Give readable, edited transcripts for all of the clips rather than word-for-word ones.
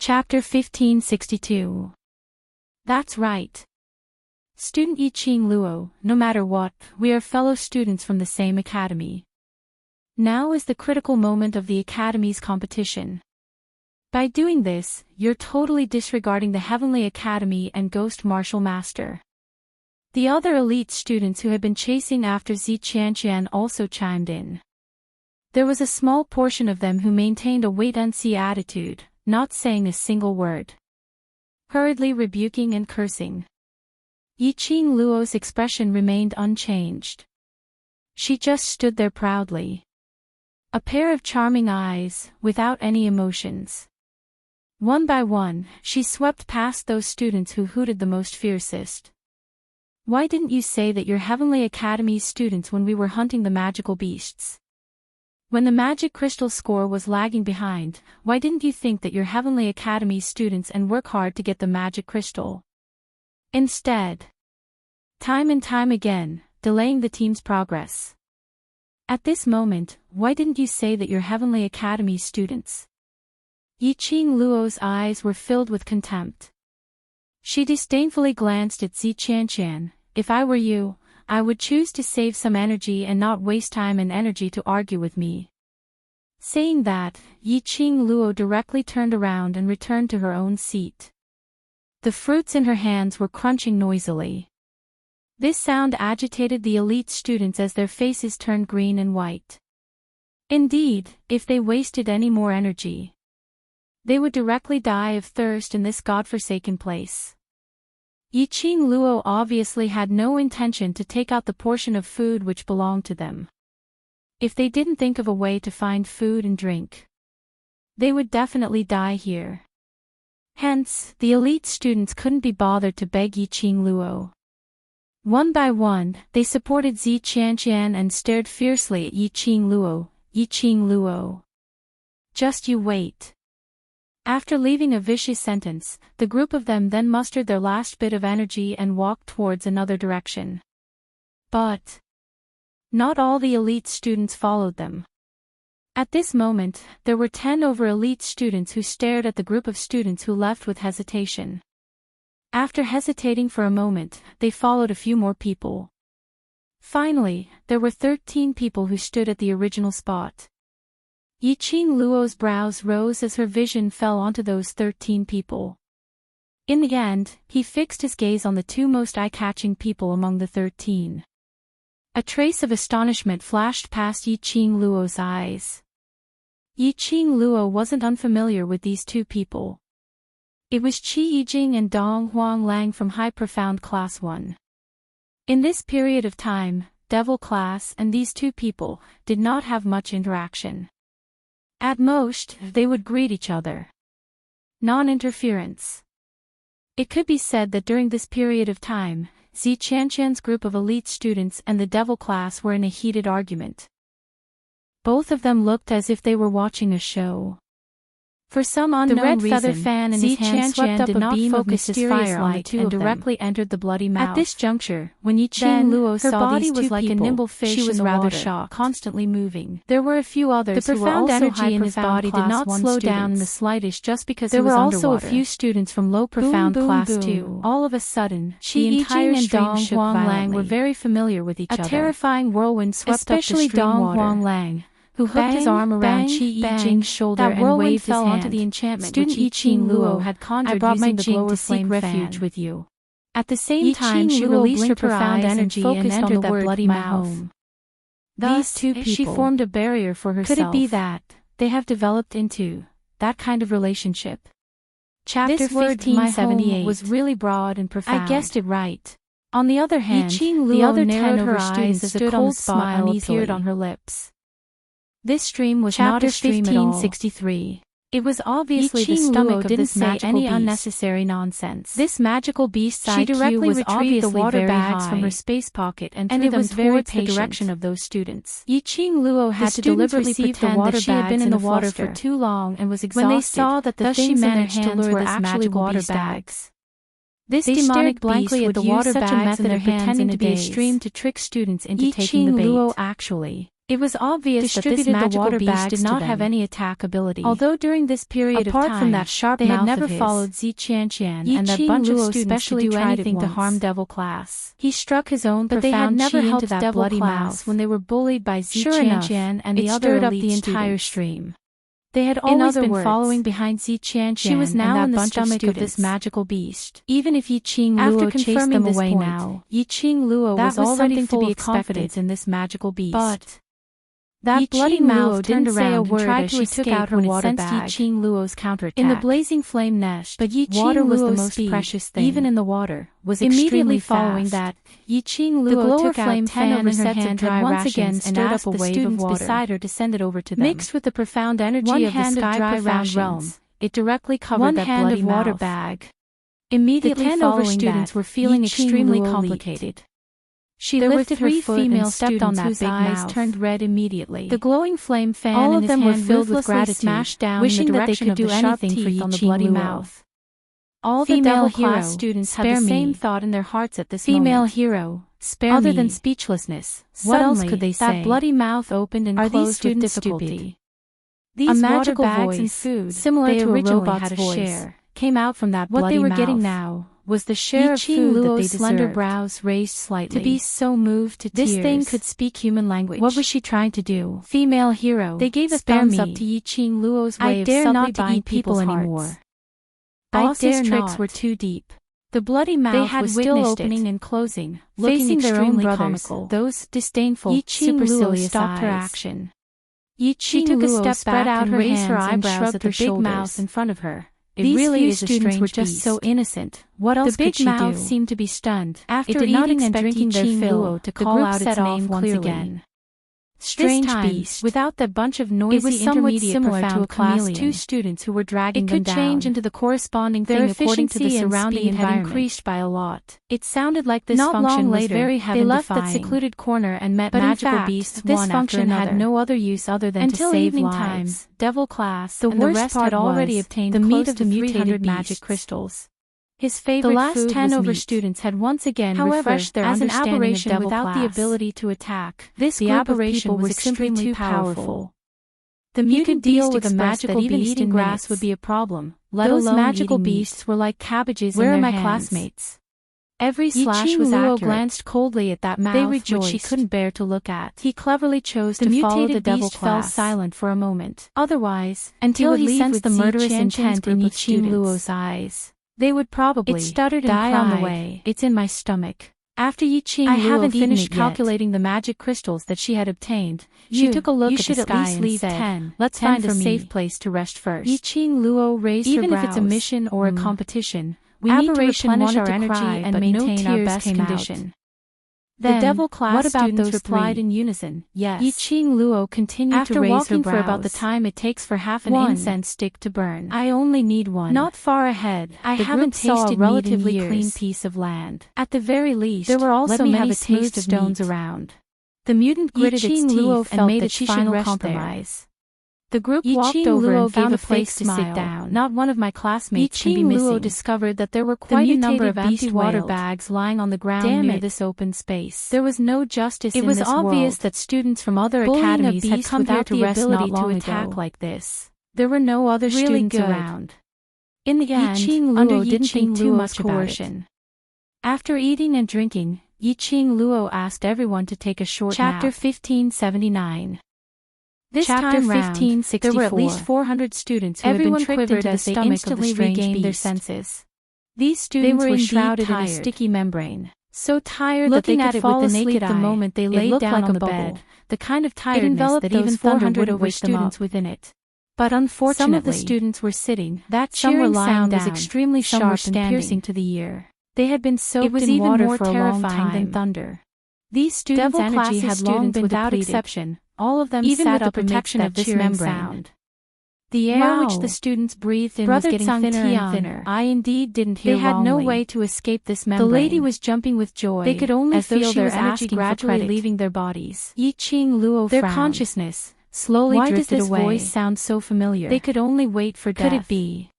Chapter 1562. That's right. Student Yiqing Luo, no matter what, we are fellow students from the same academy. Now is the critical moment of the academy's competition. By doing this, you're totally disregarding the Heavenly Academy and Ghost Martial Master. The other elite students who had been chasing after Qianqian also chimed in. There was a small portion of them who maintained a wait-and-see attitude, not saying a single word. Hurriedly rebuking and cursing. Yiqing Luo's expression remained unchanged. She just stood there proudly. A pair of charming eyes, without any emotions. One by one, she swept past those students who hooted the most fiercest. Why didn't you say that you're Heavenly Academy's students when we were hunting the magical beasts? When the magic crystal score was lagging behind, why didn't you think that you're Heavenly Academy's students and work hard to get the magic crystal? Instead, time and time again, delaying the team's progress. At this moment, why didn't you say that you're Heavenly Academy's students? Yiqing Luo's eyes were filled with contempt. She disdainfully glanced at Qianqian. If I were you, I would choose to save some energy and not waste time and energy to argue with me. Saying that, Yiqing Luo directly turned around and returned to her own seat. The fruits in her hands were crunching noisily. This sound agitated the elite students as their faces turned green and white. Indeed, if they wasted any more energy, they would directly die of thirst in this godforsaken place. Yiqing Luo obviously had no intention to take out the portion of food which belonged to them. If they didn't think of a way to find food and drink, they would definitely die here. Hence, the elite students couldn't be bothered to beg Yiqing Luo. One by one, they supported Qianqian and stared fiercely at Yiqing Luo. Yiqing Luo, just you wait. After leaving a vicious sentence, the group of them then mustered their last bit of energy and walked towards another direction. But not all the elite students followed them. At this moment, there were 10 over elite students who stared at the group of students who left with hesitation. After hesitating for a moment, they followed a few more people. Finally, there were 13 people who stood at the original spot. Yiqing Luo's brows rose as her vision fell onto those 13 people. In the end, he fixed his gaze on the two most eye-catching people among the 13. A trace of astonishment flashed past Yiqing Luo's eyes. Yiqing Luo wasn't unfamiliar with these two people. It was Qi Yijing and Dong Huanglang from High Profound Class 1. In this period of time, Devil Class and these two people did not have much interaction. At most, they would greet each other. Non-interference. It could be said that during this period of time, Qianqian's group of elite students and the Devil Class were in a heated argument. Both of them looked as if they were watching a show. For some unknown reason, the red feather fan in his hand swept up a beam of mysterious light and directly entered the bloody mouth. At this juncture, when Yiqing Luo saw these two people, like a nimble fish she was rather shocked, constantly moving. There were a few others who were also energy in his body did not slow down in the slightest just because he was underwater. There were also a few students from low profound class 2. All of a sudden, the entire stream and Dong Huanglang were very familiar with each other. A terrifying whirlwind swept up the stream water. Dong Huanglang, who hooked his arm around Qi Yijing's shoulder and waved his hand. Onto the enchantment which Yiqing Luo had conjured using the glow flame refuge with you. At the same time she released her profound energy and entered that bloody mouth. These two people, she formed a barrier for herself. Could it be that they have developed into that kind of relationship? Chapter 1578 was really broad and profound. I guessed it right. On the other hand, the other 10 over students as a cold smile appeared on her lips. This stream was not a stream at all. 1563. It was obviously the stomach of this magical beast. Unnecessary nonsense. This magical beast's IQ directly was retrieved the water bags from her space pocket and threw them towards the direction of those students. Yiqing Luo had to deliberately pretend that she had been in the water for too long and was exhausted. When they saw that the things in their hands were actually water bags, this demonic blankly at the water bags in their hands pretending to be a stream to trick students into taking the bait. Yiqing Luo actually It was obvious that this magical beast did not have any attack ability. Although during this period of time, apart from that sharp mouth, they had never followed Xiqian and that bunch of students to do anything to harm Devil Class. He struck his own profound chi into that bloody mouth. But they had never helped Devil Class when they were bullied by Xiqian and the other elite students. It stirred up the entire stream. They had always been following behind Xiqian. She was now in the stomach of this magical beast. Even if Yiqing Luo chased them away now, Yiqing Luo was already full of confidence in this magical beast. But that bloody mouth turned around and tried to escape out her water bag. Yiqing Luo's counterattack. In the blazing flame nest, but water was the most precious thing, even in the water, was immediately following that. Yiqing Luo took out 10 fan in her hand and once again stirred up a wave of water beside her to send it over to them. Mixed with the profound energy of the sky profound realm, it directly covered that bloody water bag. Immediately following that, were feeling extremely complicated. She lifted her foot and stepped on that big mouth. Turned red immediately. The glowing flame fan all of them were filled with gratitude, smashed down wishing that they could do anything for Yiqing on the bloody mouth. All the Devil Class students had the same thought in their hearts at this moment. Female hero, spare me. Other than speechlessness, what else could they say? That bloody mouth opened and closed with difficulty. These magical bags and food, similar to a robot's voice, came out from that bloody mouth. What they were getting now was the share of food that they deserved. Slender brows raised slightly. To be so moved to tears. This thing could speak human language. What was she trying to do? Female hero. They gave a thumbs up to Yiqing Luo's way of subtly buying people anymore. Boss's tricks were too deep. The bloody mouth was still opening and closing, facing their own brothers. Comical. Those disdainful, supercilious stopped her action. Yiqing Luo spread out her hands and shrugged her big mouth in front of her. These really students were just so innocent. What else could she do? The big mouth seemed to be stunned. After eating and drinking their fill, to call out its name once again. Strange beast. Without that bunch of noisy intermediate similar to a class 2 students who were dragging them down. It could change into the corresponding thing according to the surrounding environment. Had increased by a lot. It sounded like this function was very heaven-defying. They left that secluded corner and met magical beasts one after another. This function had no other use other than to save lives. Devil Class, and the rest had already obtained the meat of the 300 magic crystals. His favorite the last 10 over students had once again refreshed their understanding of Devil without Class. The ability to attack. This the aberration was extremely too powerful. The mutant deal with a magical beast even eating grass would be a problem. Let Those alone magical beasts were like cabbages in their hands. Where are my classmates? Every slash was accurate. Glanced coldly at that mouth, they rejoiced, which he couldn't bear to look at. He cleverly chose to follow the Devil Class. Fell silent for a moment. Otherwise, until he sensed the murderous intent in Yiqing Luo's eyes. They would probably die on the way. It's in my stomach. After Yiqing Luo finished calculating the magic crystals that she had obtained, she took a look at the sky and said, let's find a safe place to rest first. Yiqing Luo raised her brows. Even if it's a mission or a competition, we need to replenish our energy and maintain our best condition. Then, the Devil Class what about students those replied in unison, yes. Yiqing Luo continued to raise her brows. After walking for about the time it takes for half an incense stick to burn. I only need one. Not far ahead, I haven't tasted a relatively clean piece of land. At the very least, there were also many smooth stones around. The mutant gritted its teeth and made its final compromise. The group walked over and found a place to sit down. Not one of my classmates can be missing. Yiqing Luo discovered that there were quite a number of empty water bags lying on the ground near this open space. There was no justice in this world. It was obvious that students from other academies had come here to rest not long to attack like this. There were no other students around. In the end, Yiqing Luo didn't think too much about it. After eating and drinking, Yiqing Luo asked everyone to take a short nap. Chapter 1579. This Chapter time round, there were at least 400 students who had been tricked into the stomach of the strange beast. Their senses. These students were shrouded in a sticky membrane. So tired that they could fall asleep the moment they laid down on the bed, the kind of tiredness that even thunder would wake students within it. But unfortunately, some of the students were sitting. That cheering sound was extremely sharp and piercing to the ear. They had been soaked in water for a long time than thunder. These students' energy had long been without exception. All of them even sat with the protection of this membrane. Sound. The air which the students breathed in was getting thinner and thinner. I indeed didn't hear wrongly. They had no way to escape this membrane. The lady was jumping with joy. They could only feel their energy gradually leaving their bodies. Yiqing Luo their consciousness slowly drifted away. Why does this voice sound so familiar? They could only wait for death. Could it be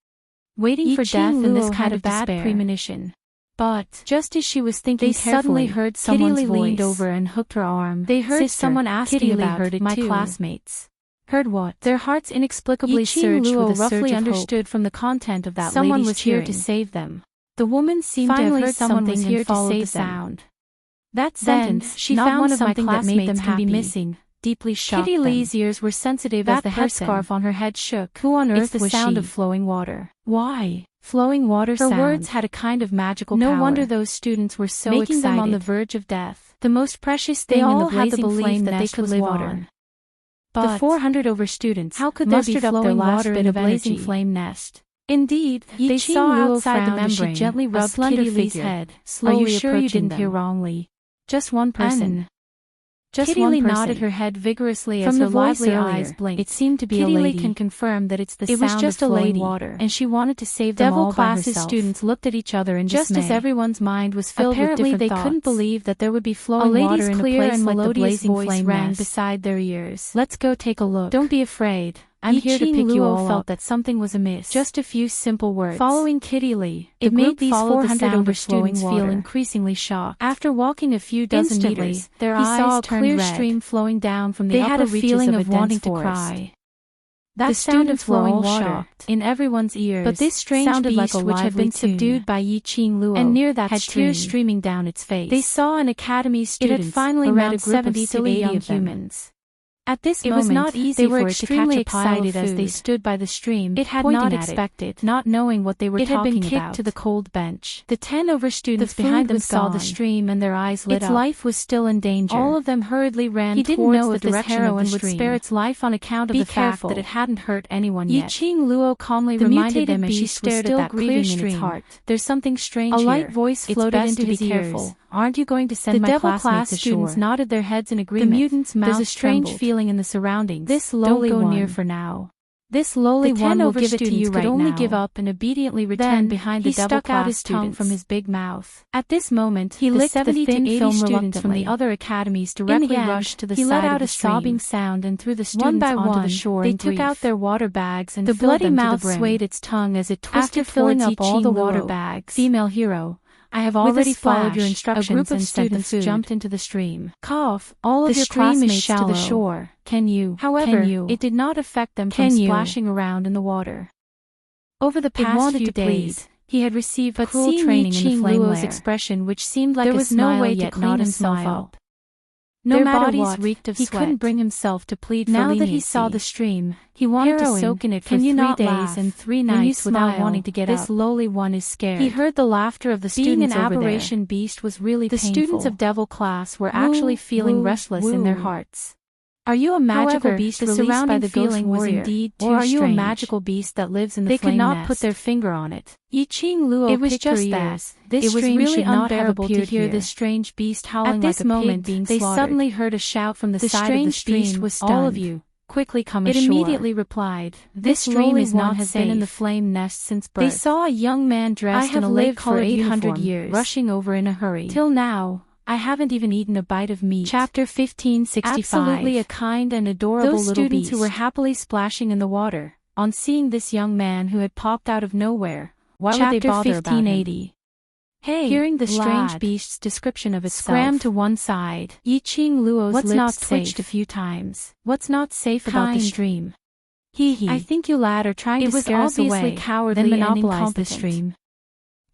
waiting for death in this kind of bad premonition? But just as she was thinking, they suddenly heard someone's voice. Leaned over and hooked her arm. They heard someone asking about my classmates. Heard what? Their hearts inexplicably surged with a roughly understood from the content of that someone was here to save them. The woman seemed to have heard someone was here to save the sound. That sentence, she found one of my classmates that made them happy. Missing, deeply shocked. Kitty Lee's ears were sensitive as the headscarf on her head shook. Who on earth was she? The sound of flowing water. Why? Flowing water sound. Her words had a kind of magical power. No wonder those students were so excited. Making them on the verge of death. The most precious thing in the blazing flame that they could live on. But the 400 over students, how could there be flowing water in a blazing flame nest? Indeed, they saw outside the membrane. She gently rubbed Kitty Lee's head. Slowly. Are you sure you didn't hear wrongly? Just one person. Kitty Lee nodded her head vigorously as her lively eyes blinked. It seemed to be a lady. Kitty Lee can confirm that it's the sound of flowing water, and she wanted to save them all by herself. Devil classes students looked at each other in dismay. Just as everyone's mind was filled with different thoughts. Apparently they couldn't believe that there would be flowing water in a place like the blazing flame rang beside their ears. Let's go take a look. Don't be afraid. I'm here to pick you all up. Felt that something was amiss. Just a few simple words. Following Kitty Lee, it made these 400 over students feel increasingly shocked. After walking a few dozen meters, their eyes saw a clear stream flowing down from the upper reaches of a dense forest. They had a feeling of wanting to cry. That sound of flowing water in everyone's ears, but this strange beast, which had been subdued by Yi-Ching Luo, and near that had tears streaming down its face. They saw an academy student. It had finally met a group of silly young humans. At this moment, it was not easy. They were extremely excited as they stood by the stream. It had not expected, not knowing what they were talking about. It had been kicked to the cold bench. The 10 over students behind them saw the stream and their eyes lit up. Its life was still in danger. All of them hurriedly ran towards the direction of the stream. He didn't know if this heroine would spare its life on account of the fact that it hadn't hurt anyone yet. Yi-Ching Luo calmly reminded them as she stared at that clear stream. There's something strange here. A light voice floated into his ears. Aren't you going to send my classmates ashore? The devil class students nodded their heads in agreement. The mutant's mouth trembled. There's a strange feeling in the surroundings. This lowly one. Don't go near for now. This lowly one will give it to you right now. Could only give up and obediently return behind the devil class. He stuck out his tongue from his big mouth. At this moment, he licked the thin film students from the other academies directly rushed to the side of the stream. He let out a sobbing sound and threw the students onto the shore. They took out their water bags and filled them to the brim. The bloody mouth swayed its tongue as it twisted filling up all the water bags. Female hero. I have already followed your instructions. A group of students jumped into the stream. Cough, all of your classmates to the shore. Can you? However, it did not affect them from splashing around in the water. Over the past few days, he had received cruel training in the flame lair. Expression which seemed like a smile yet not a smile. No matter what, he couldn't bring himself to plead for leniency. Now that he saw the stream, he wanted to soak in it for 3 days and 3 nights without wanting to get up. This lowly one is scared. He heard the laughter of the students over there. Being an aberration beast was really painful. The students of devil class were actually feeling restless in their hearts. Are you a magical beast released by the ghost warrior, or are you a magical beast that lives in the flame nest? They could not put their finger on it. Yi-Ching Luo it was just that. This stream really unbearable to hear this strange beast howling like a pig being slaughtered. They suddenly heard a shout from the side of the stream. Was stunned. All of you, quickly come ashore. It immediately replied, this stream is not has been in the flame nest since birth. They saw a young man dressed in a light-colored 800 years, rushing over in a hurry. Till now, I haven't even eaten a bite of meat. Chapter 1565. Absolutely a kind and adorable little beast. Those students who were happily splashing in the water, on seeing this young man who had popped out of nowhere, why would they bother 1580. About him? Hey, hearing the strange beast's description of itself, swam to one side. Yi-Ching Luo's lips twitched a few times. What's not safe about the stream? I think you lad are trying to scare us away. It was obviously cowardly and monopolize the stream.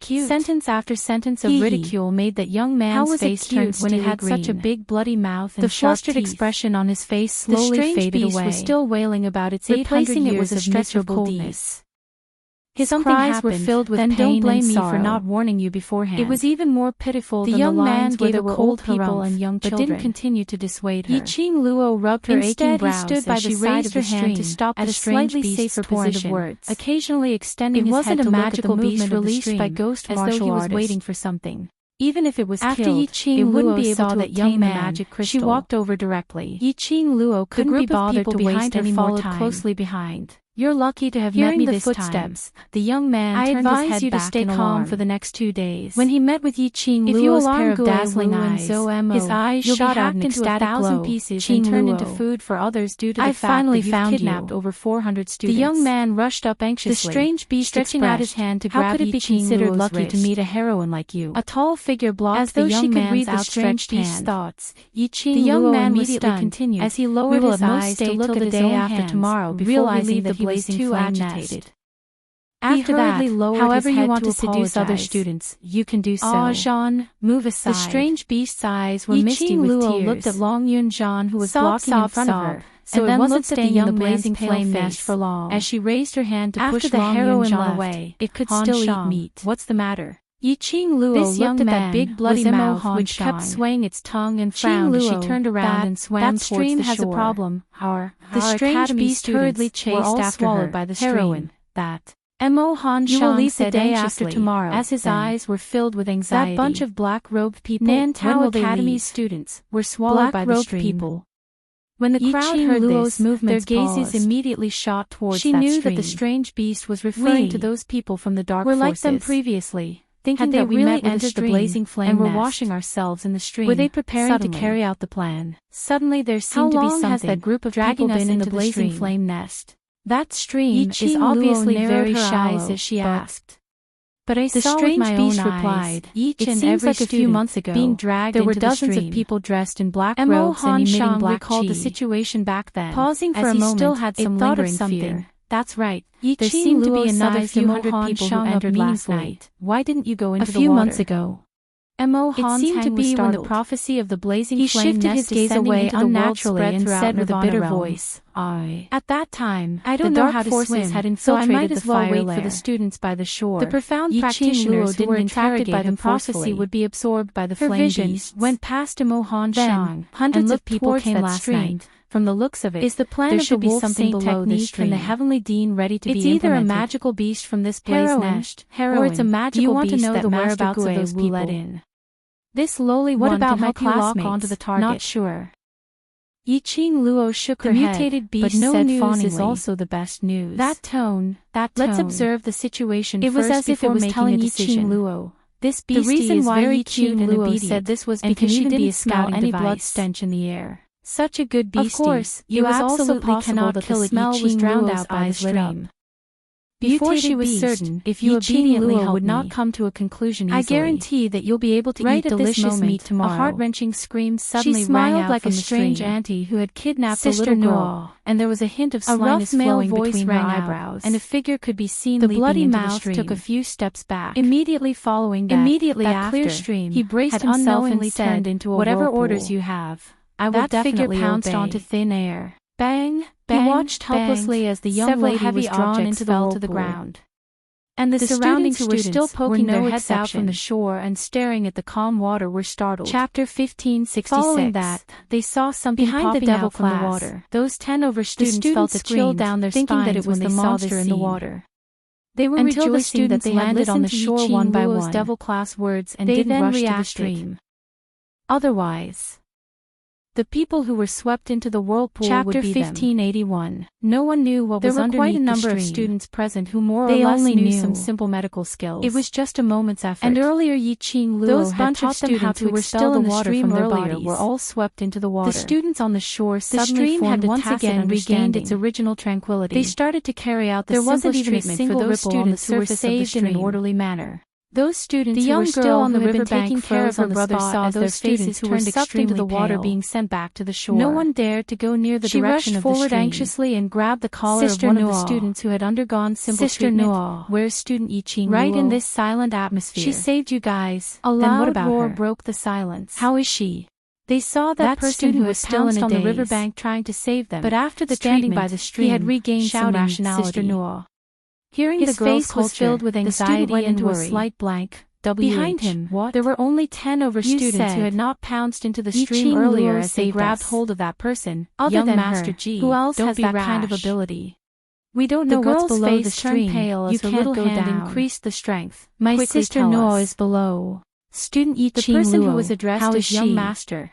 Cute. Sentence after sentence of ridicule made that young man's face turn when it had such a big bloody mouth and the flustered expression on his face slowly faded away. The strange beast was still wailing about its 800 years of miserable coldness. His cries were filled with pain and sorrow. Then don't blame me for not warning you beforehand. It was even more pitiful than the lines where there were old people and young children. But didn't continue to dissuade her. Yi-Ching Luo rubbed her aching brows as she raised her hand to stop the strange beast's torrent of words, occasionally extending his head to look at the movement released by ghost martial artists, as though he was waiting for something. Even if it was after killed, Yi-Ching Luo be able to that young man, magic crystal. She walked over directly. Yi-Ching Luo couldn't be bothered to waste any more time. Closely behind. You're lucky to have met me this footsteps. Time. The young man turned his head back to stay calm for the next 2 days. When he met with Yiqing Luo's pair of dazzling eyes, his eyes shot out in ecstatic glow, pieces and turned into food for others due to the fact that you've kidnapped over 400 students. The young man rushed up anxiously, the strange beast stretching out his hand to grab Yiqing. How could it be considered lucky to meet a heroine like you? A tall figure blocked the young man's outstretched hand. Thoughts. Yiqing Luo immediately continued as he lowered his eyes to look at the day after tomorrow, realizing that he was too agitated. After that, however you want to seduce other students, you can do so. Ah, Jean, move aside. The strange beast's eyes were misty with tears. Looked at Long Yun Jean, who was blocking in front of her, so it wasn't staying in the blazing flame face for long. As she raised her hand to push Long Yun Jean away, it could still eat meat. What's the matter? Yiqing Luo looked at that big bloody mouth which kept swaying its tongue and frowned as she turned around and swam towards the shore. That stream has a problem. The strange beast hurriedly chased after her. By the heroine. That Mo Han Shang will leave the day after tomorrow, as his eyes were filled with anxiety. That bunch of black-robed people, Nantao Academy students, were swallowed by the stream. People. When the crowd heard Luo's movements, their gazes immediately shot towards that stream. She knew that the strange beast was referring to those people from the dark forces. Were like them previously. Thinking that we really entered the blazing flame and were washing ourselves in the stream. Were they preparing to carry out the plan? Suddenly there seemed to be something. How long has that group of people been in the blazing flame nest? That stream is obviously very shallow, as she asked. But I saw with my own eyes. Each and every student, a few months ago, being dragged there were dozens of people dressed in black robes and emitting black chi. Recalled the situation back then. Pausing for a moment, still had some lingering fear. That's right. There seemed to be another few hundred people who entered last night. Why didn't you go into the water? A few months ago. It seemed to be when the prophecy of the blazing flame nest descending into the world spread and said with a bitter voice, At that time, I don't know how to swim, had infiltrated so I might as well wait for the students by the shore. The profound practitioners who were attracted by the prophecy would be absorbed by the flame beast. Went past Mo Han Shang, hundreds of people came last night. From the looks of it, is the plan of the wolf something below the stream? And the heavenly dean ready to be implemented. It's either a magical beast from this blaze nest, or it's a magical beast that the whereabouts of those people let in. This lowly one can help you lock onto the target. Not sure. Yiqing Luo shook her head, mutated beast but no said news is also the best news. That tone. Let's observe the situation first. It was as if it was telling Yiqing Luo. This beast is very cute and obedient, said this was because she didn't smell any blood stench in the air. Such a good beastie. Of course, you absolutely cannot kill it. Smell was drowned out by the stream. Before she was certain, if you obediently would not come to a conclusion easily, I guarantee that you'll be able to eat delicious meat tomorrow. A heart-wrenching scream suddenly rang out like a strange auntie who had kidnapped a little girl, and there was a hint of slyness flowing between her eyebrows, and a figure could be seen leaping into the stream. The bloody mouth took a few steps back. Immediately following that clear stream, he braced himself and turned into a whatever orders you have. I will definitely pounced onto thin air. Bang, bang, he watched helplessly as the young lady was drawn into the ground. And the surrounding students who were still poking their heads out from the shore and staring at the calm water were startled. Chapter 1566. Following that, they saw something behind the devil from the water. Those 10 students felt a chill down their spines thinking that it was the monster in the water. They were rejoicing that they landed on the shore one by one. Devil class words and didn't rush to the stream. Otherwise, the people who were swept into the whirlpool would be them. Chapter 1581. No one knew what was underneath the stream. There were quite a number of students present who more or less knew some simple medical skills. It was just a moment's effort. And earlier Yiqing Luo had taught them how to expel the water from their bodies. Were all swept into the water. The students on the shore suddenly had once again regained its original tranquility. They started to carry out the simplest treatment for those students who were saved in an orderly manner. Those students who were still on the riverbank taking care of her brother saw those faces who turned extremely into the water being sent back to the shore. No one dared to go near the direction of the stream. She rushed forward anxiously and grabbed the collar of one of the students who had undergone simple treatment. Where's student Yiqing Luo? Right in this silent atmosphere. She saved you guys. A loud roar broke the silence. How is she? They saw that person who was still on the riverbank trying to save them. But after the treatment, by the stream, he had regained some rationality. Sister Nuo. Hearing his face was filled with anxiety and a slight blank. Behind him, there were only 10 students who had not pounced into the stream earlier as they grabbed hold of that person. Other than Master Ji, who else has that kind of ability? We don't know what's below the stream. Pale as her little hand increased the strength. My sister Nuo is below. Student Yiqing Luo, the person who was addressed as young master,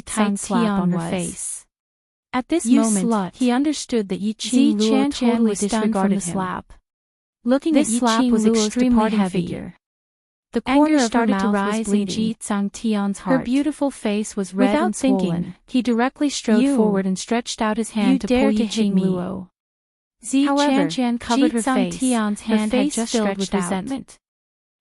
a tight slap on her face. At this "You moment, slut." he understood that Yiqing Luo totally disregarded him. Looking at This slap Yiqing was Luo's extremely departing heavy. figure. The Anger corner of her started to mouth rise was in bleeding. Ji Tsangtian's Her heart. beautiful face was red Without and swollen. thinking, He directly strode "You- forward and stretched out his you hand to pull dare to hit Yiqing me." Luo. However, However, covered Ji her face. Tsangtian's Her hand face had just filled stretched with out. resentment.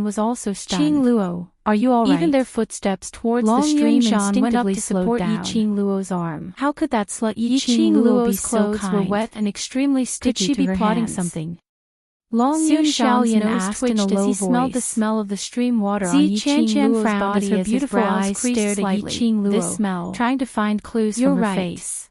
Xian was also stunned. Qing Luo, are you all right? Even their footsteps towards Long the stream Yunshan went up instinctively to slowed support down. Yi Qing Luo's arm. How could that slut Yi Yi Qing Qing Luo be Luo's so clothes kind? were wet and extremely sticky Could she to be her plotting hands. something? Long Soon Yunshan's Xiaoyan nose asked in twitched a as low he smelled the voice. smell of the stream water Zi on Yi Qing Qian Luo's frowned body as her as his beautiful brows eyes creased stared at Yi slightly. Qing Luo, This smell, trying to find clues You're from her right. face.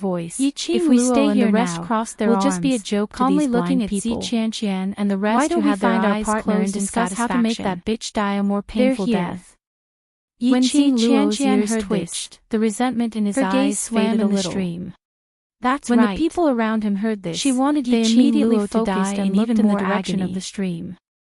voice. If we stay here and the rest now, cross their we'll arms, just be a joke to calmly these looking blind at people. Xian and the rest Why don't who we have their find our eyes partner closed and discuss how to make that bitch die a more painful death? When Luo's ears twitched, the resentment in his eyes swam in the stream. That's when right. the people around him heard this, She wanted they Yi immediately Luo to focused die and and looked looked in more the direction agony. of the stream.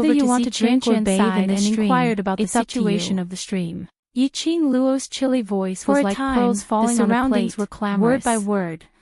whether over you to want see to drink or bathe in the and stream, inquired about the it's up to situation you. of the stream. Yi Qing Luo's chilly voice For was a like time, pearls falling the on a surroundings plate, were clamorous. word by word,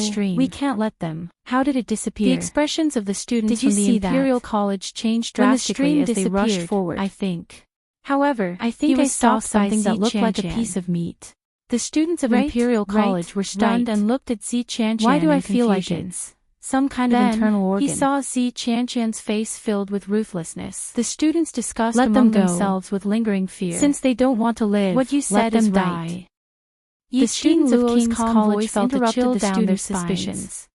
stream. We can't let them. How did it disappear? The expressions of the students from the Imperial College changed When the drastically stream as they rushed disappeared, forward. I think. However, I think he I was saw stopped by something that looked like a Zi piece Qianqian. of meat. The students of Right, Imperial right, College were stunned right. and looked at Zi Qianqian Why do I in feel like confusion. it's some kind Then, of internal organ. he saw Zi-Chan-Chan's face filled with ruthlessness. The students discussed Let among them go. themselves with lingering fear. Since they don't want to live, what you said is right. The students of King's calm College voice felt a interrupted chill the down their students' suspicions. spines.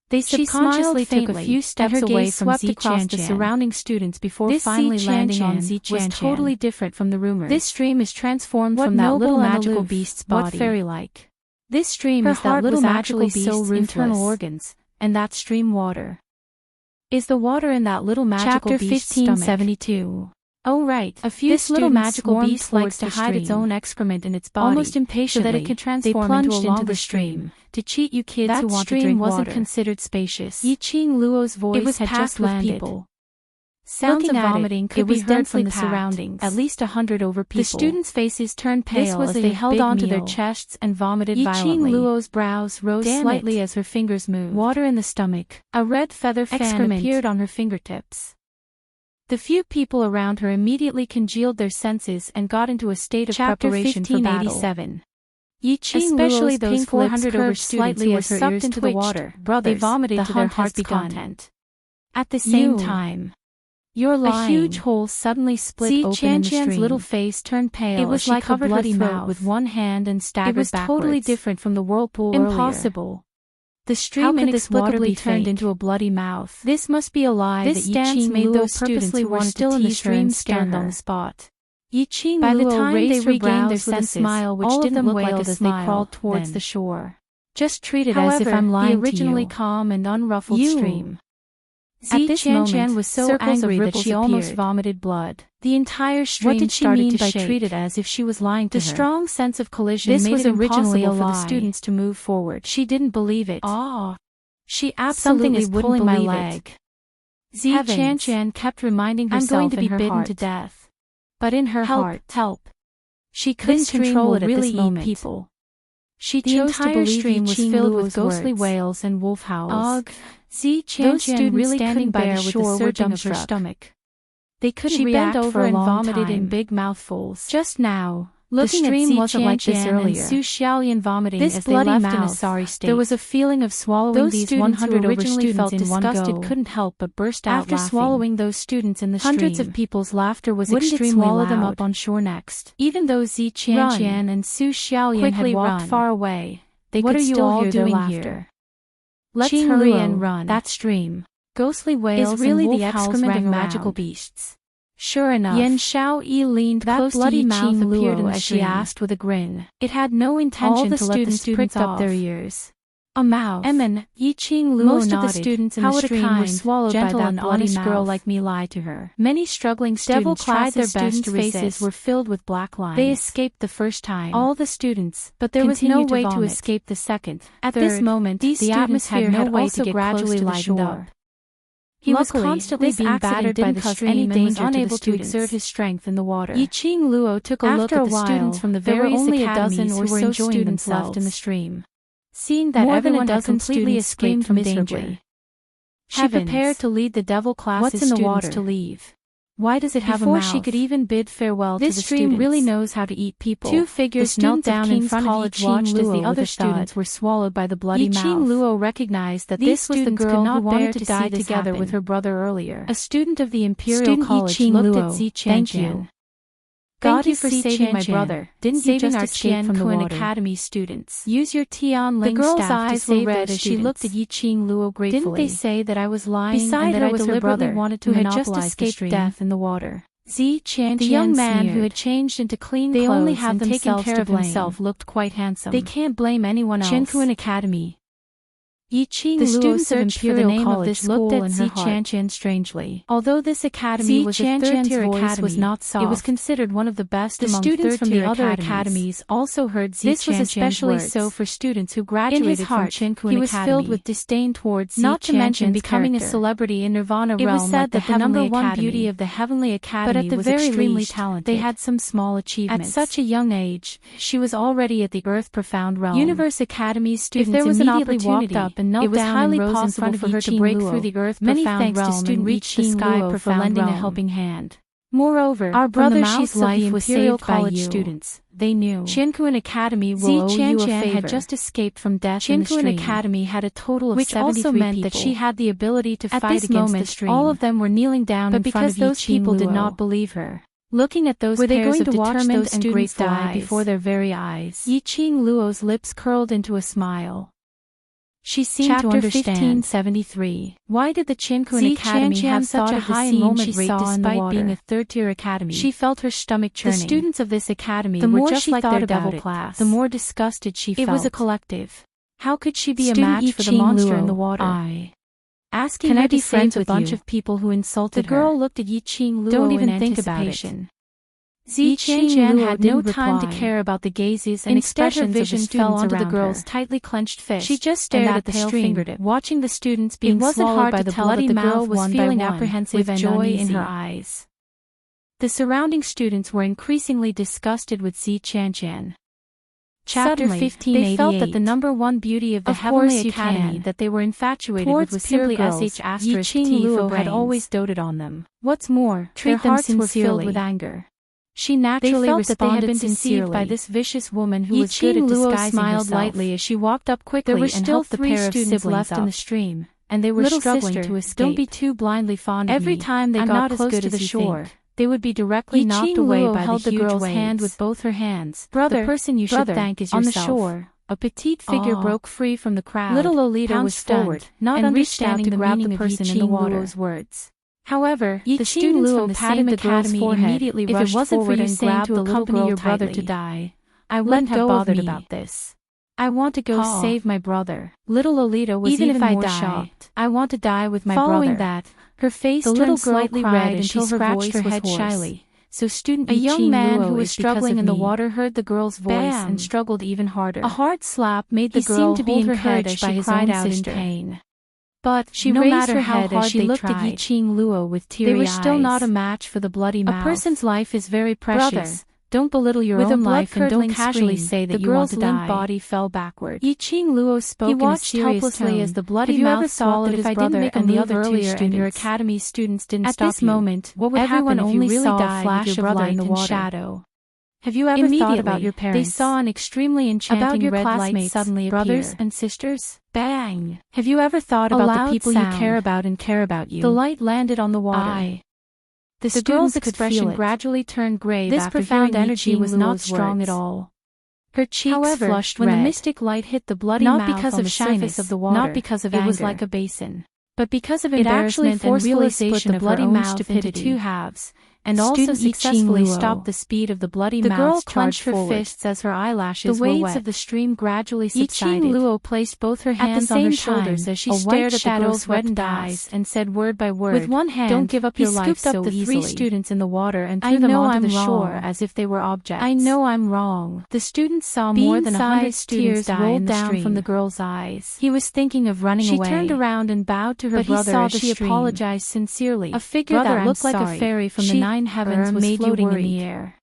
They She subconsciously smiled took a faintly, few and steps her away gaze from swept across the Zi-Chan-Chan. surrounding students before This finally landing on Zi-Chan-Chan was totally different from the rumors. This stream is transformed What from that noble little and magical aloof, beast's what body. fairy-like. This stream Her is that heart little was magical actually so beast's internal ruthless. organs, and that stream water. Is the water in that little magical Chapter beast's 1572. Oh right, A few this little students magical swarmed beast likes to towards the hide its stream. own excrement in its body, Almost impatiently, so that it can transform they plunged into a into longer the stream. To cheat you kids That who want to stream drink wasn't water. considered spacious. Yi-Ching Luo's voice was had packed just with landed. people. Sounds Looking of at it, vomiting could it be was heard from densely the packed, surroundings. at least 100 over people. The students' faces turned pale This was as a they held big onto their meal. chests and vomited Yi-Ching violently. Luo's brows rose Damn slightly it. as her fingers moved. Water in the stomach. A red feather fan Excrement. appeared on her fingertips. The few people around her immediately congealed their senses and got into a state of Chapter preparation for battle. 1587. Yi-Ching Especially Luo's those pink 400 lips over curved students slightly who as were her sucked ears into the twitched. water. Brothers, They vomited the to their hunt has heart's begun. content. At the same You. time, You're a lying. huge hole suddenly split open in the Zi-Chan-Chan's stream. little face turned pale It as was she like a covered bloody her throat mouth with one hand and staggered It was backwards. totally different from the whirlpool Impossible. The How stream could this water inexplicably be turned fake? into a bloody mouth. This must be a lie This that stance Yi-Ching made Luo those students purposely who were wanted still to in the tease her stream and scare stunned on her. the spot. Yi-Ching By the Luo time raised they her regained their brows with a senses, smile which all of didn't them look wailed like a as they smile. crawled towards Then. the shore. Just treat it However, as if I'm lying the originally to you. calm and unruffled You. stream. At this Zi-Chan-Chan moment, was so circles of angry that ripples she almost appeared. vomited blood. The entire stream What did she started mean to by shake. treat it as if she was lying to The her? strong sense of collision This made was it originally impossible a for the lie. students to move forward. She didn't believe it. She Something absolutely is wouldn't pulling my believe leg. it. Zi-Chan-Chan kept reminding I'm herself going to be in her bitten heart. to death. But in her Help, heart, she couldn't This stream control will it at really this moment. eat people. She The chose to entire believe stream was Yi-Ching filled Luo's with ghostly words. wails and wolf howls. Ugh. Those Zi-Chan-Chan students really standing couldn't by bear the with shore the were surging of her dumbstruck. stomach. They couldn't She react bent for over a and long vomited in time. big mouthfuls. Just now, Looking the at stream wasn't like this Zi-Chan-Chan earlier. and Su Xiaolian vomiting This as they bloody left mouth, in a sorry state. there was a feeling of swallowing. Those These students who 100 over originally students felt in one disgusted go. couldn't help but burst out After laughing. swallowing those students in the stream, Hundreds of people's laughter was wouldn't it extremely swallow loud. them up on shore next? Even though Zi-Chan-Chan and Su Xiaolian had Quickly walked run. far away, they What could are you still all hear their doing laughter. here? Let's Ching hurry Luo, and run. that stream Ghostly wails is really and the wolf howls excrement of rang magical around. beasts. Sure enough, Yan Xiaoyi leaned that close bloody to mouth Yi-Ching appeared in Luo the as she stream. asked with a grin. It had no intention All the to let the students students pricked off. up their ears. A mouth. Yi-Ching Luo Most of the nodded. students in How the would a stream were kind, swallowed by gentle that and bloody honest girl mouth. like me lie to her. Many struggling Devil students tried their classes best to faces resist. were filled with black lines. They escaped the first time. All the students, but there was no continued way to vomit. escape the second. At Third, this moment, these the students atmosphere had no way also to get gradually close to the lightened shore. up. He was Luckily, constantly this being accident battered by didn't the cause stream any and was danger to the unable to students. exert his strength in the water. Yi-Ching Luo took a look After at a the while, students from the there were various only a academies dozen or who were so enjoying students themselves left in the stream. Seeing that More than everyone a had dozen completely students screamed escaped from miserably. danger, she Heavens. prepared to lead the devil classes What's in the students water? to leave. Why does it have Before a mouth? she could even bid farewell This to the stream students, really knows how to eat people. Two figures The knelt students of down in King's front of College Yi-Ching watched as Luo the with other a students thud. were swallowed by the bloody Yi-Ching mouth. Luo recognized that These these students was the could girl not who wanted bear to to die see this together happen. with her brother earlier. A student of the Imperial Student College Yi-Ching looked Luo, at Zi thank Chan. you. Thank God you for saving my Zi-Chan-Chan. brother. Didn't Saving you just our escape from the Qian-Kun water? Academy students. Use your Tian The Ling girl's staff to eyes were save red those as she looked at students. Yi-Ching Luo gratefully. Didn't they say that I was lying Beside and that her I was her deliberately brother, wanted to who had just monopolize the escaped stream? death in the water. Zi-Chan-Chan The young man sneered. who had changed into clean They clothes only have and taken themselves care to of blame. himself looked quite handsome. They can't blame anyone else. Qian-Kun Academy. Yi-Ching The Luo students of searched for the Imperial name of College this looked school at in her heart. Zi-Chan-Chan strangely. Although this academy was a Zi-Chan-Chan's third-tier voice academy, was not soft. it was considered one of the best The among students from the third-tier other academies. academies also heard This was Zi-Chan-Chan's especially words. so for students who In graduated his from heart, Qian-Kun he was Academy. filled with disdain towards Not to mention Zi-Chan-Chan's becoming a character. celebrity in Nirvana It realm was said like that the the number Heavenly one Academy. beauty of the Heavenly Academy But at the was very extremely least, talented. they had some small achievements. At such a young age, she was already at the earth-profound realm. Universe Academy students If there was an immediately walked opportunity, up and knelt it was down highly and rose in possible front of for her to Yi-Ching break Luo. through the Many earth-profound thanks to realm student and reach the Yi-Ching sky Luo for for lending a realm. helping hand. Moreover, our brother Shi's life was saved by you. Students, they knew. Chinkuan Academy will owe you a favor. had just escaped from death in the stream. Chinkuan Academy had a total of which 73 also meant people. that she had the ability to At fight this against moment, the stream. all of them were kneeling down but in front of because those people did not Luo. believe her. Looking at those Were they pairs going of to watch determined those and students grateful die eyes before their very eyes? Yiqing Luo's lips curled into a smile. She seemed Chapter to understand. 1573. Why did the Chinkuan Academy have such a high enrollment rate despite being a third-tier academy? She felt her stomach churning. The students of this academy were just like their devil class. The more disgusted she felt. It was a collective. How could she be a match for the monster in the water? Asking Can her I be to save friends a with bunch you? of people who insulted her. The girl looked at Yiqing Luo Don't even in think about it. anticipation. Yiqing had no time to care about the gazes and expressions of the students fell onto the girl's tightly clenched fist. She just stared at the stream, watching the students being swallowed by the bloody mouth. The girl was feeling apprehensive and joy in her eyes. The surrounding students were increasingly disgusted with Zi Qianqian. Chapter 1588. They felt that the number one beauty of the Heavenly Academy that they were infatuated with was simply Yiqing Luo had always doted on them. What's more, their hearts were filled with anger. She naturally responded that they had been deceived by this vicious woman who was good at disguising herself. Lightly as she walked up quickly and helped the pair of siblings left in the stream, and they were struggling to escape. Don't be too blindly fond of me. Every time they got close to the shore, they would be directly knocked away by the huge waves. Hand with both her hands. Brother, the person you should thank is yourself. On the shore, a petite figure broke free from the crowd. Little Lolita was stunned, not understanding the meaning of Yiqing Luo's words. However, the students from the same academy immediately rushed forward and grabbed the little girl your brother to die. I wouldn't have bothered about this. I want to go save my brother. Little Lolita was even more shocked. I want to die with my brother. Following that, her face turned slightly red and she scratched her head shyly. So student a young man who was struggling in the water heard the girl's voice and struggled even harder. A hard slap made the girl hold her head as she cried out in pain. But she raised her head as she looked at Yiqing Luo with teary eyes. They were still not a match for the bloody mouth. A person's life is very precious. Brother, don't belittle your own life and don't casually say that you want to die. The girl's limp body fell backward. Yiqing Luo spoke in a serious tone. As the bloody mouth swallowed his brother and the other two students. And your academy students didn't stop you. At this moment, what would happen if you really saw a flash of light in shadow? Have you ever thought about your parents? They saw an extremely enchanting red light suddenly appear. Brothers and sisters? Bang! Have you ever thought about the people you care about and care about you? The light landed on the water. The girl's expression gradually turned grave. This profound energy was not strong at all. Her cheeks flushed when the mystic light hit the bloody mouth because of shyness of the water, not because of anger. It was like a basin. But because of embarrassment and realization of her own stupidity into two halves, and also successfully stopped the speed of the bloody mouth. The girl clenched her fists as her eyelashes were wet. The waves of the stream gradually subsided. Yiqing Luo placed both her hands on her shoulders as she stared at the girl's reddened eyes and said word by word, with one hand, don't give up your life so easily. He scooped up the 3 students in the water and threw them onto the shore as if they were objects. I know I'm wrong. The students saw more than 100 students die in the stream from the girl's eyes. He was thinking of running away. She turned around and bowed to her brother as she apologized sincerely. A figure that looked like a fairy from the 9 heavens was floating in the air.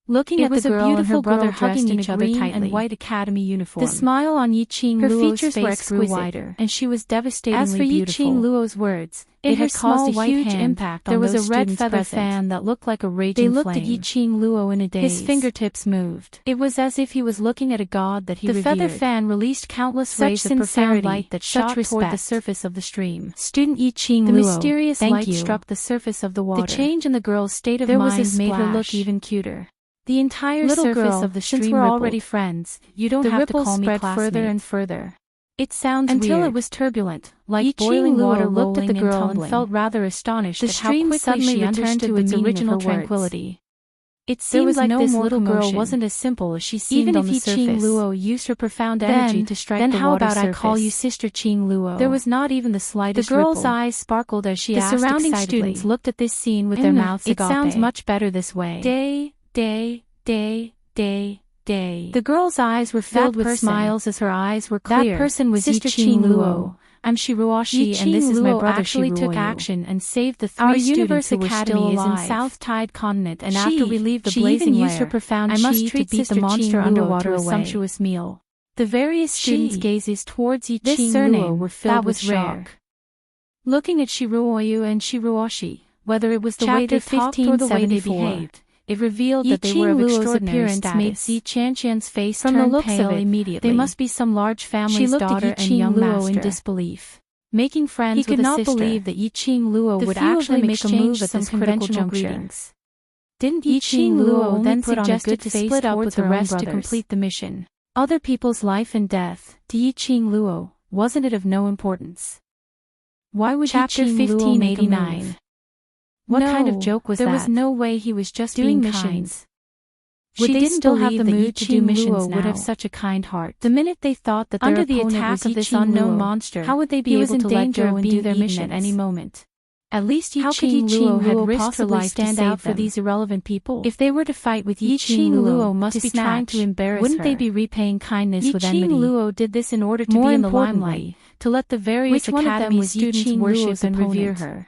Looking at the girl and her brother hugging each other tightly and white academy uniform. The smile on Yiqing Luo's face grew wider, and she was devastatingly beautiful. As for Yiqing Luo's words, it had caused a huge impact on those students present. There was a red feather fan that looked like a raging flame. They looked at Yiqing Luo in a daze. His fingertips moved. It was as if he was looking at a god that he revered. The feather fan released countless rays of profound light that shot toward the surface of the stream. Student Yiqing Luo, the mysterious light struck the surface of the water. The change in the girl's state of mind made her look even cuter. The entire surface of the stream since we're already friends, you don't have to call me classmate. Further and further. It sounds until weird. It was turbulent, like boiling water. Looked at the girl and felt rather astonished at how quickly she returned to its original tranquility. It seemed like this little girl wasn't as simple as she seemed on the surface. Even if Yiqing Luo used her profound energy to strike the water surface. Then how about I call you Sister Qing Luo? There was not even the slightest ripple. The girl's eyes sparkled as she asked excitedly. The surrounding students looked at this scene with their mouths agape. It sounds much better this way. Day. The girl's eyes were filled with smiles as her eyes were clear. That person was Yiqing Luo. I'm Shiruoshi and this is my brother actually took action and saved the 3 students who were still alive. Our Universe Academy is in South Tide Continent and after we leave the blazing lair, used her profound I must treat to beat the monster underwater away. A sumptuous meal. The various students' gazes towards Yiqing Luo were filled with shock. Looking at Shiruoyu and Shiruoshi, Whether it was the way they talked or the way they behaved, it revealed that they were of extraordinary status. Made Zi Qianqian's face turn pale. From the looks of it immediately, they must be some large family's daughter and young master. In disbelief. Making friends with a sister. He could not believe that Yiqing Luo would actually make a move at this critical juncture. Didn't Yiqing Luo then suggest to split up with the rest to complete the mission? Other people's life and death, to Yiqing Luo, wasn't it of no importance? Why would Chapter Yiqing Luo make a 1589. move? What kind of joke was that? There was no way he was just doing missions. Would they still have the mood to do missions now? Would have such a kind heart. The minute they thought that under the attack of this unknown monster, how would they be able to let go and do their mission at any moment? At least Yiqing Luo had risked her life to stand out for these irrelevant people. If they were to fight with Yiqing Luo, must be trying to embarrass her. Wouldn't they be repaying kindness with enmity? Yiqing Luo did this in order to be in the limelight, to let the various academy students worship and revere her.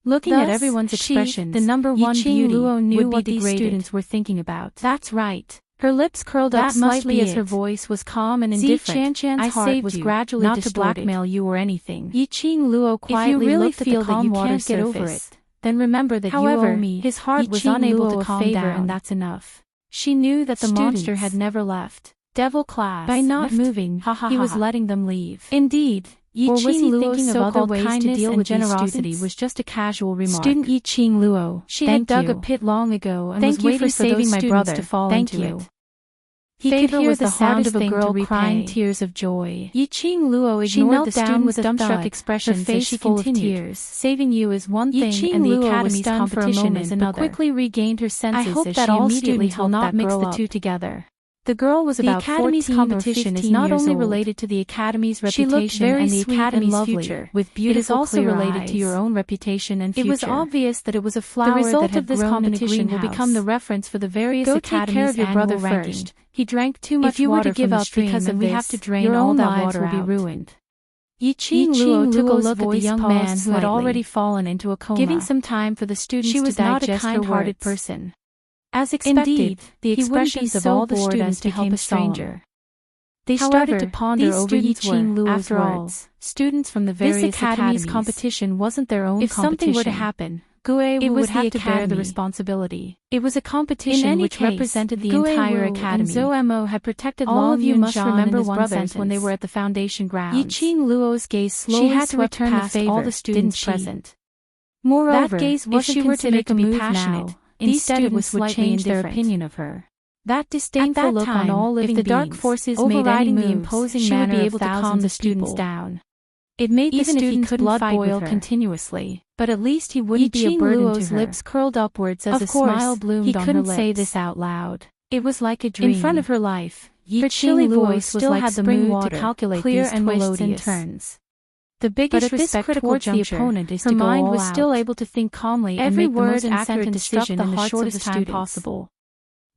Looking at everyone's expressions, the number one beauty knew what these students were thinking about. That's right. Her lips curled up slightly as her voice was calm and indifferent. I heart was gradually not to blackmail you or anything. Yiqing Luo quietly looked at the calm water surface. If you really feel that you can't get over it, then remember that you owe me. His heart was unable to calm down, and that's enough. She knew that the monster had never left. Devil class. By not moving, he was letting them leave. Indeed. Or was he thinking of other ways to deal with generosity was just a casual remark. Student Yiqing Luo, she had dug a pit long ago and was waiting for saving my brother to fall into it. He could hear the sound of a girl crying tears of joy. Yiqing Luo ignored the student's dumbstruck expression, her face full of tears. Saving you is one thing and the academy's competition is another. But quickly regained her senses. I hope that all students will not mix the two together. The girl was about 14 or 15 years old. The Academy's competition is not only related to the Academy's reputation and the Academy's future, with beautiful, it is also related to your own reputation and future. It was obvious that it was a flower that had grown in a greenhouse. Will become the reference for the various Academies' annual ranking. He drank too much water from the stream because of this, we have to drain all that water will be ruined. Yiqing Luo took a look at the young man who had already fallen into a coma, giving some time for the students to digest her words. She was not a kind-hearted person. As expected, indeed, the expressions of all the students to help a stranger. They started to ponder over Yiqing Luo's words. Students from the various academies' competition wasn't their own competition. If something were to happen, Gue would have to bear the responsibility. It was a competition which represented the entire academy. And Zhou Mo had protected all of you must remember one brothers when they were at the foundation grounds. Yiqing Luo's gaze slowly swept past all the students present. Moreover, that gaze if she were to make a move passionate, instead it was would change their opinion of her. That disdainful look on all living beings, if the dark forces overriding the imposing manner, she would be able to calm the students down. It made the students' blood boil continuously, but at least he wouldn't be a burden to her. Lips curled upwards as a smile bloomed on her lips. He couldn't say this out loud. It was like a dream. In front of her life, her chilly voice still had the mood to calculate these twists and turns. The biggest respect towards the opponent is to go all out. Her mind was still able to think calmly and make the most accurate decision in the shortest time possible.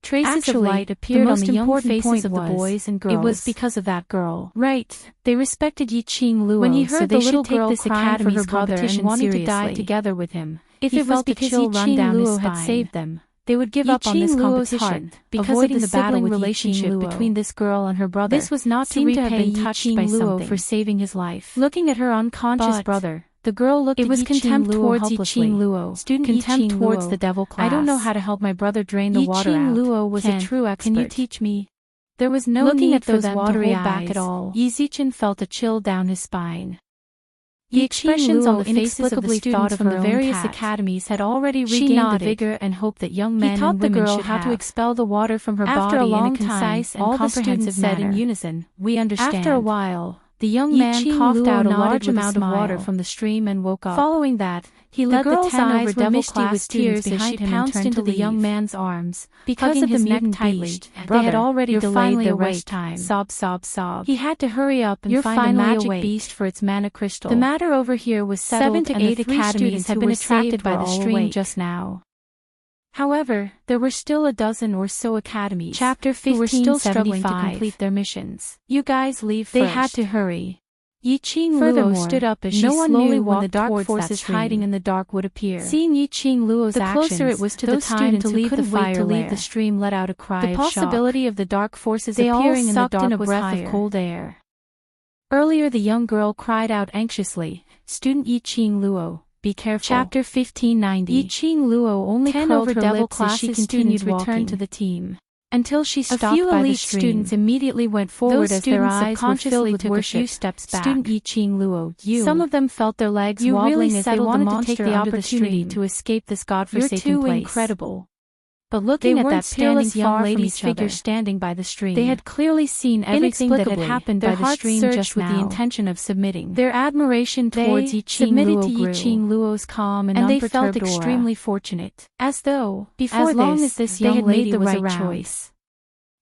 Traces of light appeared on the young faces of the boys and girls. It was because of that girl. Right. They respected Yiqing Luo when he heard the little girl crying for her brother and wanting to die together with him. If it was because Yiqing Luo had saved them, they would give up on this competition, because of the sibling relationship between this girl and her brother. This was not to repay Yiqing Luo for saving his life. Looking at her unconscious brother, the girl looked at contempt towards Yiqing Luo. Student contempt towards the devil class. I don't know how to help my brother drain the water out. Yiqing Luo was a true expert. Can you teach me? There was no need for them watery eyes back at all. Yi Zichen felt a chill down his spine. The expressions on the faces of the students from the various academies had already regained the vigor and hope that young men and women should have. He taught the girl how to expel the water from her body in a concise and comprehensive manner. Said in unison, "We understand." After a while, the young man coughed out a large amount of water from the stream and woke up. Following that, he led the 10 over devil class students behind him and pounced into the young man's arms. Because of his neck tightly, they had already delayed their rest time. Sob, sob, sob. He had to hurry up and find a magic beast for its mana crystal. The matter over here was settled, 7 to 8 academies had been attracted by the stream just now. However, there were still a dozen or so academies. Chapter 15 who were still struggling to complete their missions. You guys leave first. They had to hurry. Yiqing Luo stood up as she slowly walked when the dark forces hiding in the dark would appear. Seeing Yiqing Luo's actions, the closer it was to the time to leave the fire to leave the stream let out a cry of shock. The possibility of the dark forces appearing in the dark was higher. Of cold air. Earlier the young girl cried out anxiously, "Student Yiqing Luo, be careful. Chapter 1590. Yi Qing Luo only curled her lips as she continued return to the team. Until she stopped A few by the elite stream. students immediately went forward as their eyes were filled with worship. A few steps back. Student Yi Qing Luo, Some of them felt their legs wobbling as they wanted to take the opportunity to escape this godforsaken place. You're too incredible. But looking at that peerless young lady's figure standing by the stream, they had clearly seen everything that had happened by the stream just with the intention of submitting. Their admiration towards Yi Qing Luo grew, Yi Qing Luo's calm and they felt extremely fortunate, as though, as long as this young lady was around, choice.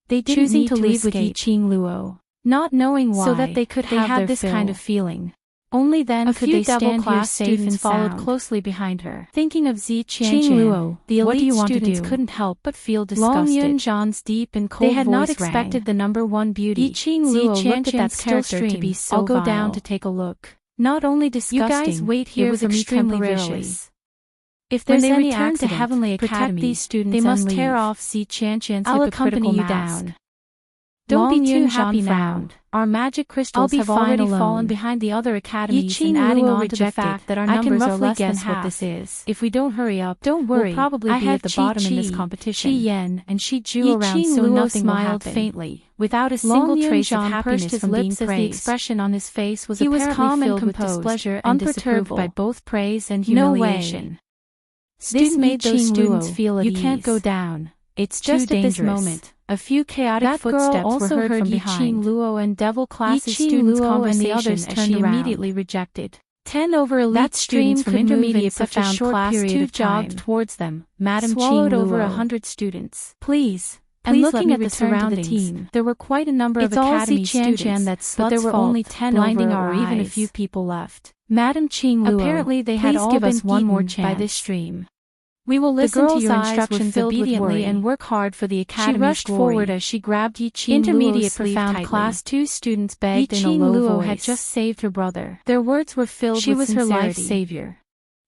They didn't choosing need to leave with Yi Qing Luo, not knowing why, so that they could have this kind of feeling. Only then could they stand here safe and followed closely behind her. Thinking of Qing Luo, the elite students couldn't help but feel disgusted. Long Yun-Zhan's deep and cold voice rang. They had not expected the #1 beauty, Yi Qing Luo, looked at that character to be so I'll go down to take a look. Not only disgusting, you guys wait here, it was extremely vicious. If there's any accident to Heavenly Academy, these students they must tear off Qianqian's hypocritical mask. Don't be too happy now. Our magic crystals have already fallen behind the other academies, and adding on to the fact that our numbers are less than half. What this is. If we don't hurry up, don't worry. We'll probably be at the bottom in this competition. Qi Yan and Shi Ju around, so nothing will happen. Faintly, without a single trace of happiness from being praised. The expression on his face was apparently calm and composed, with displeasure and unperturbed by both praise and humiliation. This made those students feel at ease. You can't go down. It's just at this moment. A few chaotic footsteps also were heard from behind. Yi Qing Luo and Devil classes students' conversation as she immediately rejected. 10 over elite students from intermediate profound class 2 jogged towards them. Madam swallowed over 100 students. Please looking at the surroundings, there were quite a number of academy students, but there were only 10 blinding or even a few people left. Madam Qing Luo, apparently they had all been one more chance by this stream. We will listen to your instructions obediently and work hard for the academy's glory. She rushed forward as she grabbed Yi Qing Intermediate Luo's profound class 2 students begged in a low voice. Yi Qing Luo had just saved her brother. Their words were filled with sincerity. She was her life's savior.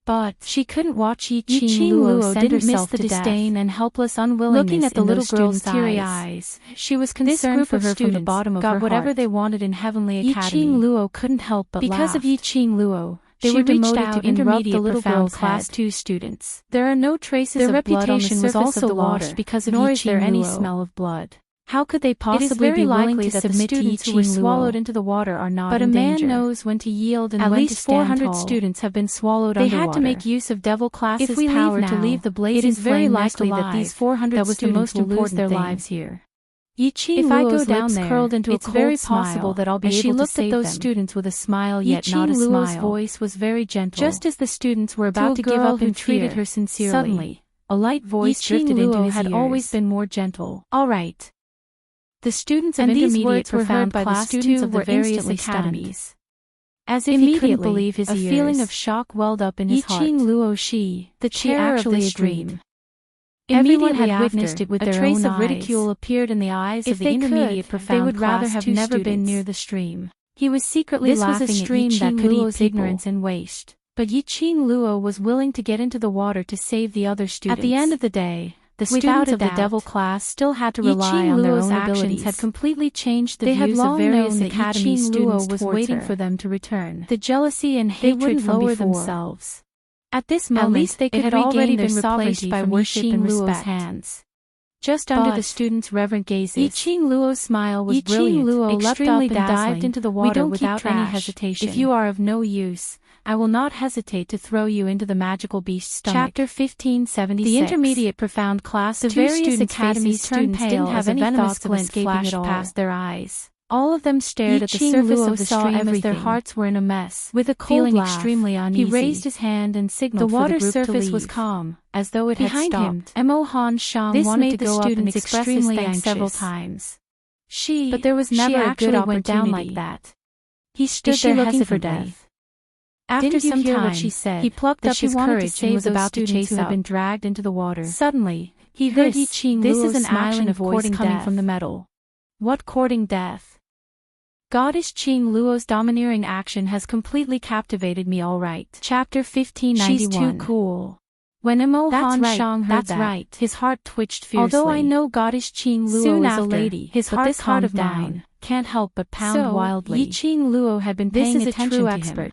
But she couldn't watch Yi Qing Luo didn't miss the disdain and helpless unwillingness. Looking at the little girl's teary eyes, she was concerned for her from the bottom of her heart. Got whatever they wanted in Heavenly Academy. Yi Qing Luo couldn't help but laugh. Because of Yi Qing Luo, they were demoted to intermediate profound class 2 students. There are no traces of blood on the surface of the water because of Yi Qing Luo. Nor is there any smell of blood. How could they possibly be willing to submit to Yi Qing Luo? Who were swallowed into the water are not in danger. But a man knows when to yield and when to stand tall. At least 400 students have been swallowed underwater. They had to make use of Devil class's power to leave the blazing flame. It is very likely that these 400 students will lose their lives here. Yi Qing Luo's lips curled into a cold smile. It's very possible that I'll be able to save them. She looked at those students with a smile, yet not a smile. Yi Qing Luo's voice was very gentle. Just as the students were about to give up and treated her sincerely, suddenly, a light voice drifted into his ears. Had always been more gentle. All right. The students of intermediate profound by the students of the various academies. As if he couldn't believe his ears, a feeling of shock welled up in his heart. Yi Qing Luo, the terror of this dream. Everyone had witnessed it with their own eyes. A trace of ridicule appeared in the eyes of the intermediate profound. They would rather have never been near the stream. He was secretly laughing at Yi Qing Luo's ignorance and waste. But Yi Qing Luo was willing to get into the water to save the other students. At the end of the day, the students of the Devil class still had to rely on their own abilities. Had completely changed the views of various academy students was waiting for them to return. The jealousy and hatred lower themselves. At this moment, at least they could had already been replaced by worship and respect. Hands. Just under the students' reverent gazes, Yi Qing Luo's smile was brilliant, extremely dazzling. Dived into the water without any hesitation. If you are of no use, I will not hesitate to throw you into the magical beast's stomach. Chapter 1576. The intermediate profound class, the various academy students didn't have any thoughts of escaping past their eyes. All of them stared at the surface of the stream as their hearts were in a mess. With a cold laugh, extremely uneasy, he raised his hand and signaled for the group to leave. The water surface was calm, as though it had stopped. Behind him, Mo Han Shang wanted to go up and express his thanks several times. But there was never a good opportunity. Went down like that. He stood there looking for death. After some time, she said, he plucked up his courage and was about to chase who had been dragged into the water. Suddenly, he heard Yi Qing Luo's smiling voice coming from the meadow. What courting death? Goddess Qing Luo's domineering action has completely captivated me all right. Chapter 1591. She's too cool. When Mo Han Shang heard that, his heart twitched fiercely. Although I know Goddess Qing Luo is a lady, his heart of mine can't help but pound wildly. Yi Qing Luo had been paying attention to him.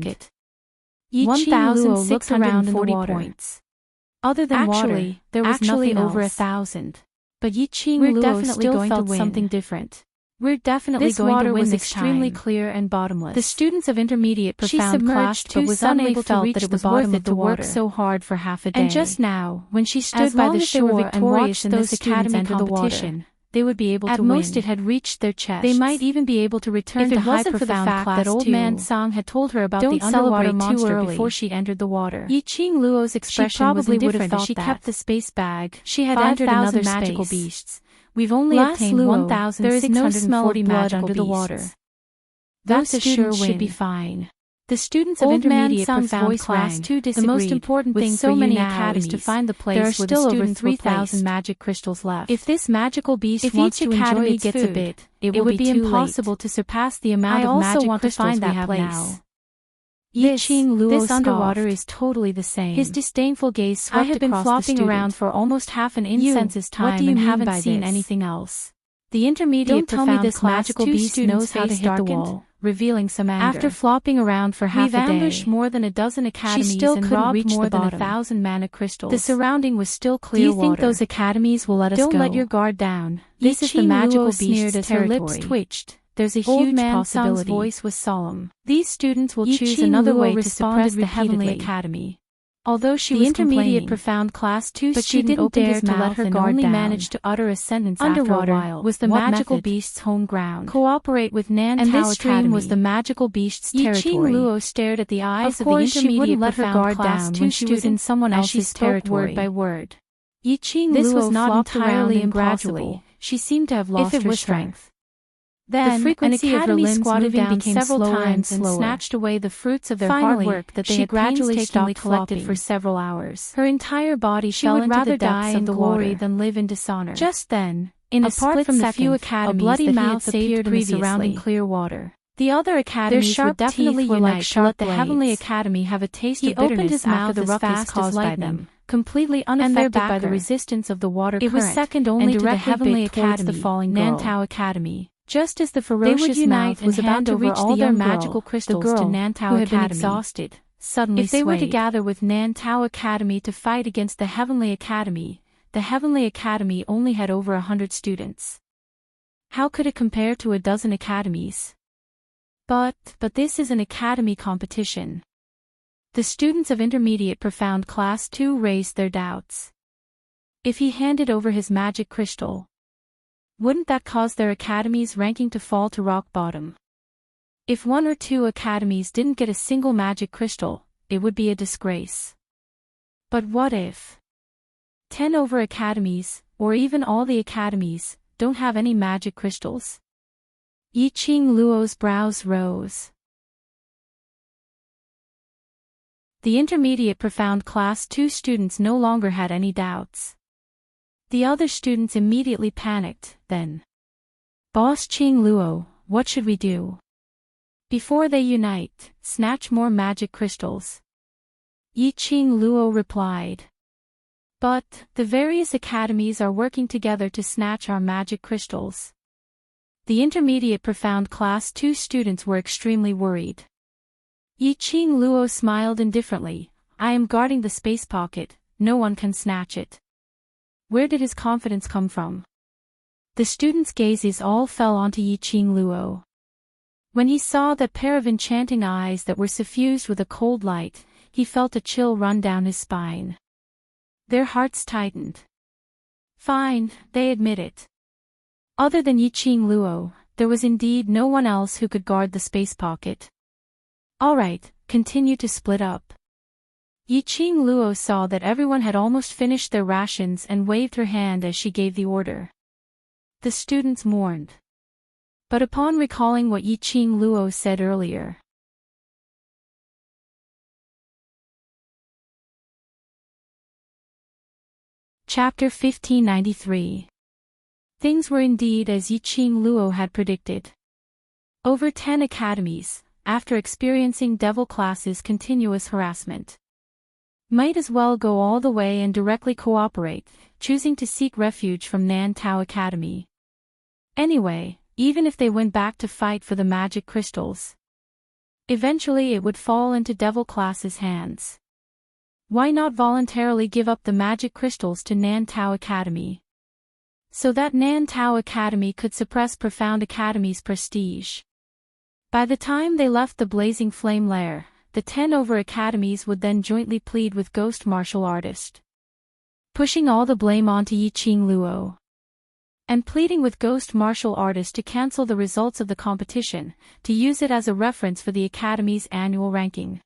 bracket. Yi Qing Luo looked around in the water. Points. Other than water, there was nothing over 1,000. But Yi Qing Luo still felt something different. We're definitely This going to water win was this extremely time. clear and bottomless. The students of intermediate profound class but was unable to reach the bottom of the water. Work so hard for half a day. And just now, when she stood as by long the as they were shore and victorious watched in those this students academy enter the competition, water, they would be able to at win. most it had reached their chests. They might even be able to return if to it wasn't for the high-profound fact class that old 2. man Song had told her about Don't the underwater celebrate too monster early. before she entered the water. Yi Qing Luo's expression probably was would have indifferent thought as she that. kept the space bag. She had 5,000 entered another magical space. beasts. We've only Last obtained Luo, 1,640 there is no smell of blood magical under the water. beasts. That's Those a sure students win. should be fine. The students of Old man intermediate Song's profound voice class rang. 2 The disagreed. most important With thing so for many you now academies, is to find the place there are where still the over students will 3,000 place. magic crystals left. If this magical beast If wants each to enjoy academy its gets food, a bit, it would will be be too impossible late. to surpass the amount I of also magic want to crystals find we that have place. now. This Underwater scoffed. is totally the same. His disdainful gaze swept I have been across flopping the around student. for almost half an You, incense's time what do you and mean haven't by seen this? anything else. The intermediate Don't tell me profound this class magical 2 beast student's knows how to face hit the darkened, wall, revealing some anger. After flopping around for half We've a day, ambushed more than a dozen academies still and couldn't robbed reach more the than bottom. 1,000 mana crystals. The surrounding was still Do clear you think water. those academies will let us Don't go? let your guard down. This Yi is the Qing magical Luo sneered beast's as her lips territory. twitched. There's a Old huge man possibility. Song's voice was solemn. These students will Yi choose Qing another Luo way to responded suppress the Heavenly repeatedly. Academy. Although she The was intermediate complaining, profound class 2 but she student didn't opened dare his to let mouth her and guard only down. managed to utter a sentence Underwater after a while. was the What magical method? beast's home ground. Cooperate with Nan And Tao this stream Academy. was the magical beast's Yi territory. Qing Luo stared at the eyes Of of the course, she intermediate wouldn't let her profound guard class down 2 when she was in student someone as she else's spoke territory. word by word. Yi Qing This Luo was not flopped entirely around and impossible. gradually, she seemed to have lost If it her was strength. Then, The frequency an of her academy limbs squatted moving down became several slower times and and slower. snatched away the fruits of their Finally, hard work that they she had gradually painstakingly collected flopping. for several hours. Her entire body She fell would into rather the depths die of in the glory water than live in dishonor. Just then, in a apart split from the second, few a academies bloody that he mouth had saved appeared in the previously, surrounding clear water. the other Their academies sharp would definitely teeth were unite like to sharp let the Heavenly blades. Academy have a taste He of bitterness opened his after mouth the as ruckus fast as caused by lightning, them, completely and unaffected their by the backer. resistance of the water It was current, second only and to the directly Heavenly bit towards Academy, the falling Nan girl. Tao Academy. Just as the They would ferocious unite mouth was and about hand to over reach all the their young magical girl, crystals the girl, to Nan Tao who had been Academy. exhausted, suddenly If they were to swayed. gather with Nan Tao Academy to fight against the Heavenly Academy, the Heavenly Academy only had over 100 students. How could it compare to a dozen academies? But this is an academy competition. The students of intermediate profound class 2 raised their doubts. If he handed over his magic crystal, wouldn't that cause their academy's ranking to fall to rock bottom? If 1 or 2 academies didn't get a single magic crystal, it would be a disgrace. But what if 10 over academies, or even all the academies, don't have any magic crystals? Yi Qing Luo's brows rose. The intermediate profound class 2 students no longer had any doubts. The other students immediately panicked, then. Boss Qing Luo, what should we do? Before they unite, snatch more magic crystals. Yi Qing Luo replied. But, the various academies are working together to snatch our magic crystals. The intermediate profound class 2 students were extremely worried. Yi Qing Luo smiled indifferently. I am guarding the space pocket, no one can snatch it. Where did his confidence come from? The students' gazes all fell onto Yi Qing Luo. When he saw that pair of enchanting eyes that were suffused with a cold light, he felt a chill run down his spine. Their hearts tightened. Fine, they admit it. Other than Yi Qing Luo, there was indeed no one else who could guard the space pocket. Alright, continue to split up. Yi Qing Luo saw that everyone had almost finished their rations and waved her hand as she gave the order. The students mourned. But upon recalling what Yi Qing Luo said earlier, Chapter 1593. Things were indeed as Yi Qing Luo had predicted. Over 10 academies, after experiencing devil classes' continuous harassment, might as well go all the way and directly cooperate, choosing to seek refuge from Nan Tao Academy. Anyway, even if they went back to fight for the magic crystals, eventually it would fall into devil class's hands. Why not voluntarily give up the magic crystals to Nan Tao Academy? so that Nan Tao Academy could suppress Profound Academy's prestige. By the time they left the Blazing Flame Lair, the 10 over academies would then jointly plead with Ghost Martial Artist, pushing all the blame onto Yiqing Luo, and pleading with Ghost Martial Artist to cancel the results of the competition, to use it as a reference for the Academy's annual ranking.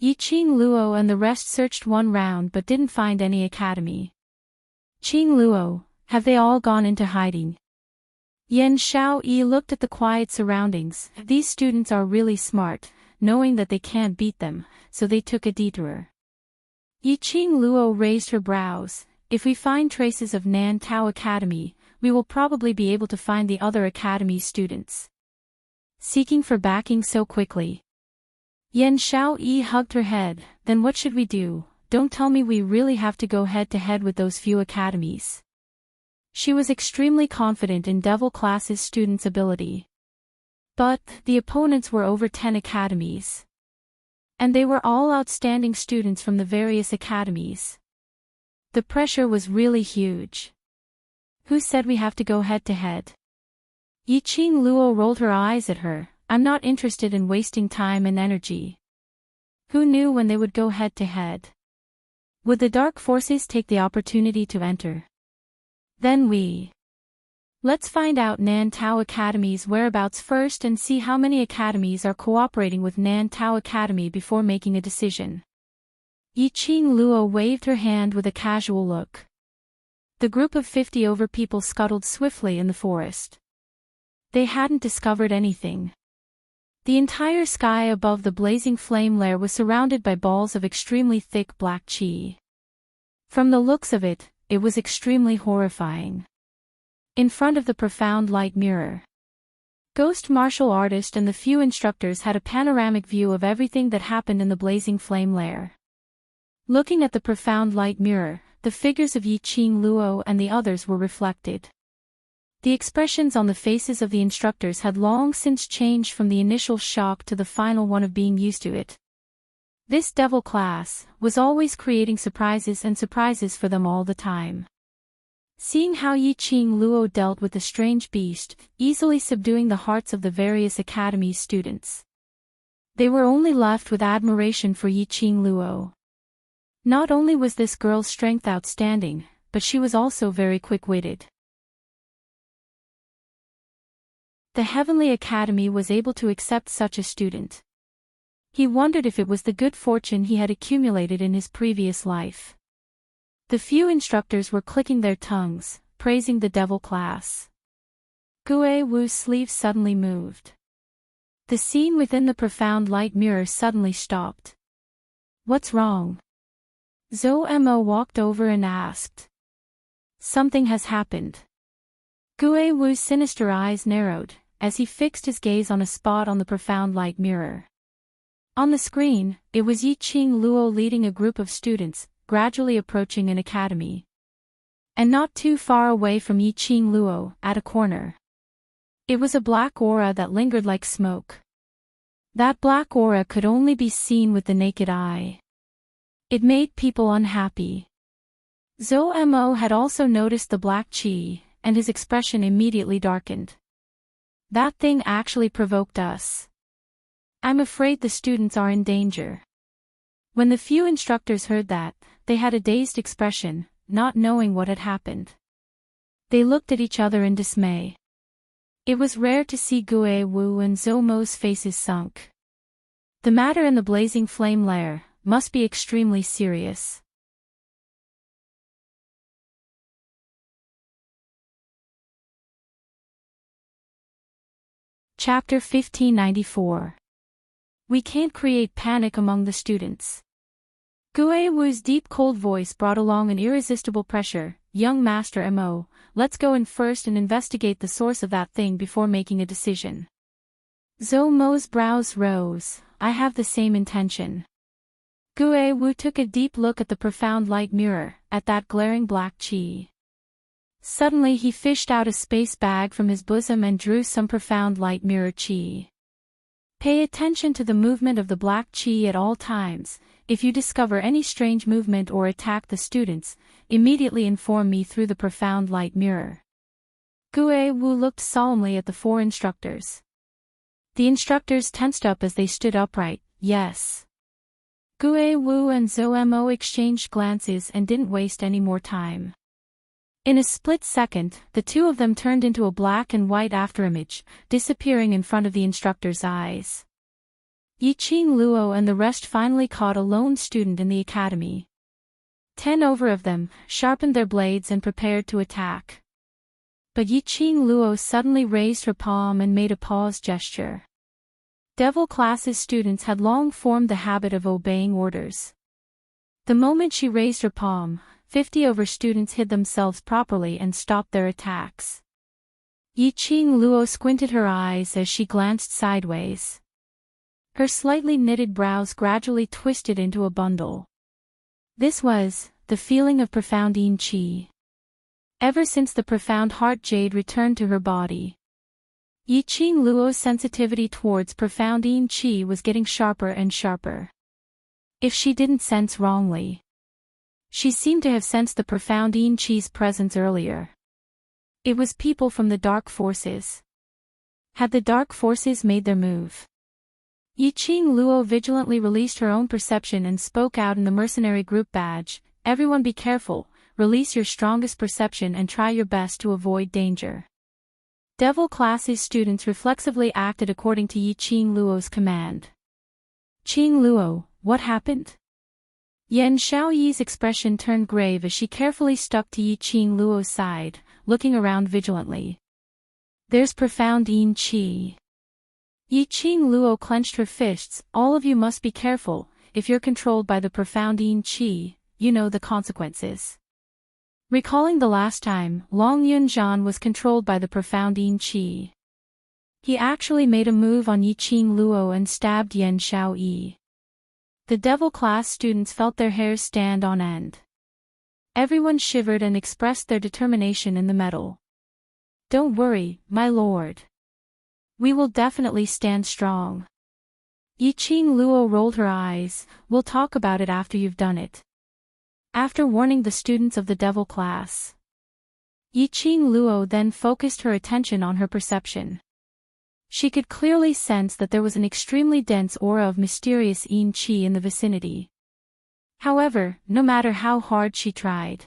Yiqing Luo and the rest searched one round but didn't find any academy. Qing Luo, have they all gone into hiding? Yan Xiaoyi looked at the quiet surroundings. These students are really smart, knowing that they can't beat them, so they took a detour. Yiqing Luo raised her brows. If we find traces of Nan Tao Academy, we will probably be able to find the other academy students. Seeking for backing so quickly. Yan Xiaoyi hugged her head. Then what should we do? Don't tell me we really have to go head-to-head with those few academies. She was extremely confident in Devil Class's students' ability. But the opponents were over 10 academies. And they were all outstanding students from the various academies. The pressure was really huge. Who said we have to go head-to-head? Yiqing Luo rolled her eyes at her. I'm not interested in wasting time and energy. Who knew when they would go head-to-head? Would the dark forces take the opportunity to enter? Then let's find out Nan Tao Academy's whereabouts first and see how many academies are cooperating with Nan Tao Academy before making a decision. Yiqing Luo waved her hand with a casual look. The group of 50 over people scuttled swiftly in the forest. They hadn't discovered anything. The entire sky above the Blazing Flame Lair was surrounded by balls of extremely thick black qi. From the looks of it, it was extremely horrifying. In front of the Profound Light Mirror, Ghost Martial Artist and the few instructors had a panoramic view of everything that happened in the Blazing Flame Lair. Looking at the Profound Light Mirror, the figures of Yiqing Luo and the others were reflected. The expressions on the faces of the instructors had long since changed from the initial shock to the final one of being used to it. This devil class was always creating surprises for them all the time. Seeing how Yiqing Luo dealt with the strange beast, easily subduing the hearts of the various academy students, they were only left with admiration for Yiqing Luo. Not only was this girl's strength outstanding, but she was also very quick-witted. The Heavenly Academy was able to accept such a student. He wondered if it was the good fortune he had accumulated in his previous life. The few instructors were clicking their tongues, praising the devil class. Gue Wu's sleeve suddenly moved. The scene within the Profound Light Mirror suddenly stopped. What's wrong? Zhou Mo walked over and asked. Something has happened. Gue Wu's sinister eyes narrowed, as he fixed his gaze on a spot on the Profound Light Mirror. On the screen, it was Yiqing Luo leading a group of students, gradually approaching an academy. And not too far away from Yiqing Luo, at a corner, it was a black aura that lingered like smoke. That black aura could only be seen with the naked eye. It made people unhappy. Zhou Mo had also noticed the black qi, and his expression immediately darkened. That thing actually provoked us. I'm afraid the students are in danger. When the few instructors heard that, they had a dazed expression, not knowing what had happened. They looked at each other in dismay. It was rare to see Gue Wu and Zhou Mo's faces sunk. The matter in the Blazing Flame Lair must be extremely serious. Chapter 1594. We can't create panic among the students. Gue Wu's deep cold voice brought along an irresistible pressure. Young Master Mo, let's go in first and investigate the source of that thing before making a decision. Zhou Mo's brows rose. I have the same intention. Gue Wu took a deep look at the Profound Light Mirror, at that glaring black qi. Suddenly he fished out a space bag from his bosom and drew some Profound Light Mirror qi. Pay attention to the movement of the black chi at all times. If you discover any strange movement or attack the students, immediately inform me through the profound light mirror. Gue Wu looked solemnly at the four instructors. The instructors tensed up as they stood upright. Yes. Gue Wu and Zhou Mo exchanged glances and didn't waste any more time. In a split second, the two of them turned into a black and white afterimage, disappearing in front of the instructor's eyes. Yiqing Luo and the rest finally caught a lone student in the academy. 10 over of them sharpened their blades and prepared to attack. But Yiqing Luo suddenly raised her palm and made a pause gesture. Devil Class's students had long formed the habit of obeying orders. The moment she raised her palm, 50 over students hid themselves properly and stopped their attacks. Yiqing Luo squinted her eyes as she glanced sideways. Her slightly knitted brows gradually twisted into a bundle. This was the feeling of profound yin qi. Ever since the profound heart jade returned to her body, Yiqing Luo's sensitivity towards profound yin qi was getting sharper and sharper. If she didn't sense wrongly, she seemed to have sensed the profound yin qi's presence earlier. It was people from the dark forces. Had the dark forces made their move? Yiqing Luo vigilantly released her own perception and spoke out in the mercenary group badge. Everyone be careful, release your strongest perception and try your best to avoid danger. Devil Class's students reflexively acted according to Yiqing Luo's command. Qing Luo, what happened? Yan Xiaoyi's expression turned grave as she carefully stuck to Yiqing Luo's side, looking around vigilantly. There's profound yin qi. Yiqing Luo clenched her fists. All of you must be careful. If you're controlled by the profound yin qi, you know the consequences. Recalling the last time, Long Yunzhan was controlled by the profound yin qi. He actually made a move on Yiqing Luo and stabbed Yan Xiaoyi. The Devil Class students felt their hairs stand on end. Everyone shivered and expressed their determination in the metal. Don't worry, my lord. We will definitely stand strong. Yiqing Luo rolled her eyes. We'll talk about it after you've done it. After warning the students of the Devil Class, Yiqing Luo then focused her attention on her perception. She could clearly sense that there was an extremely dense aura of mysterious yin qi in the vicinity. However, no matter how hard she tried,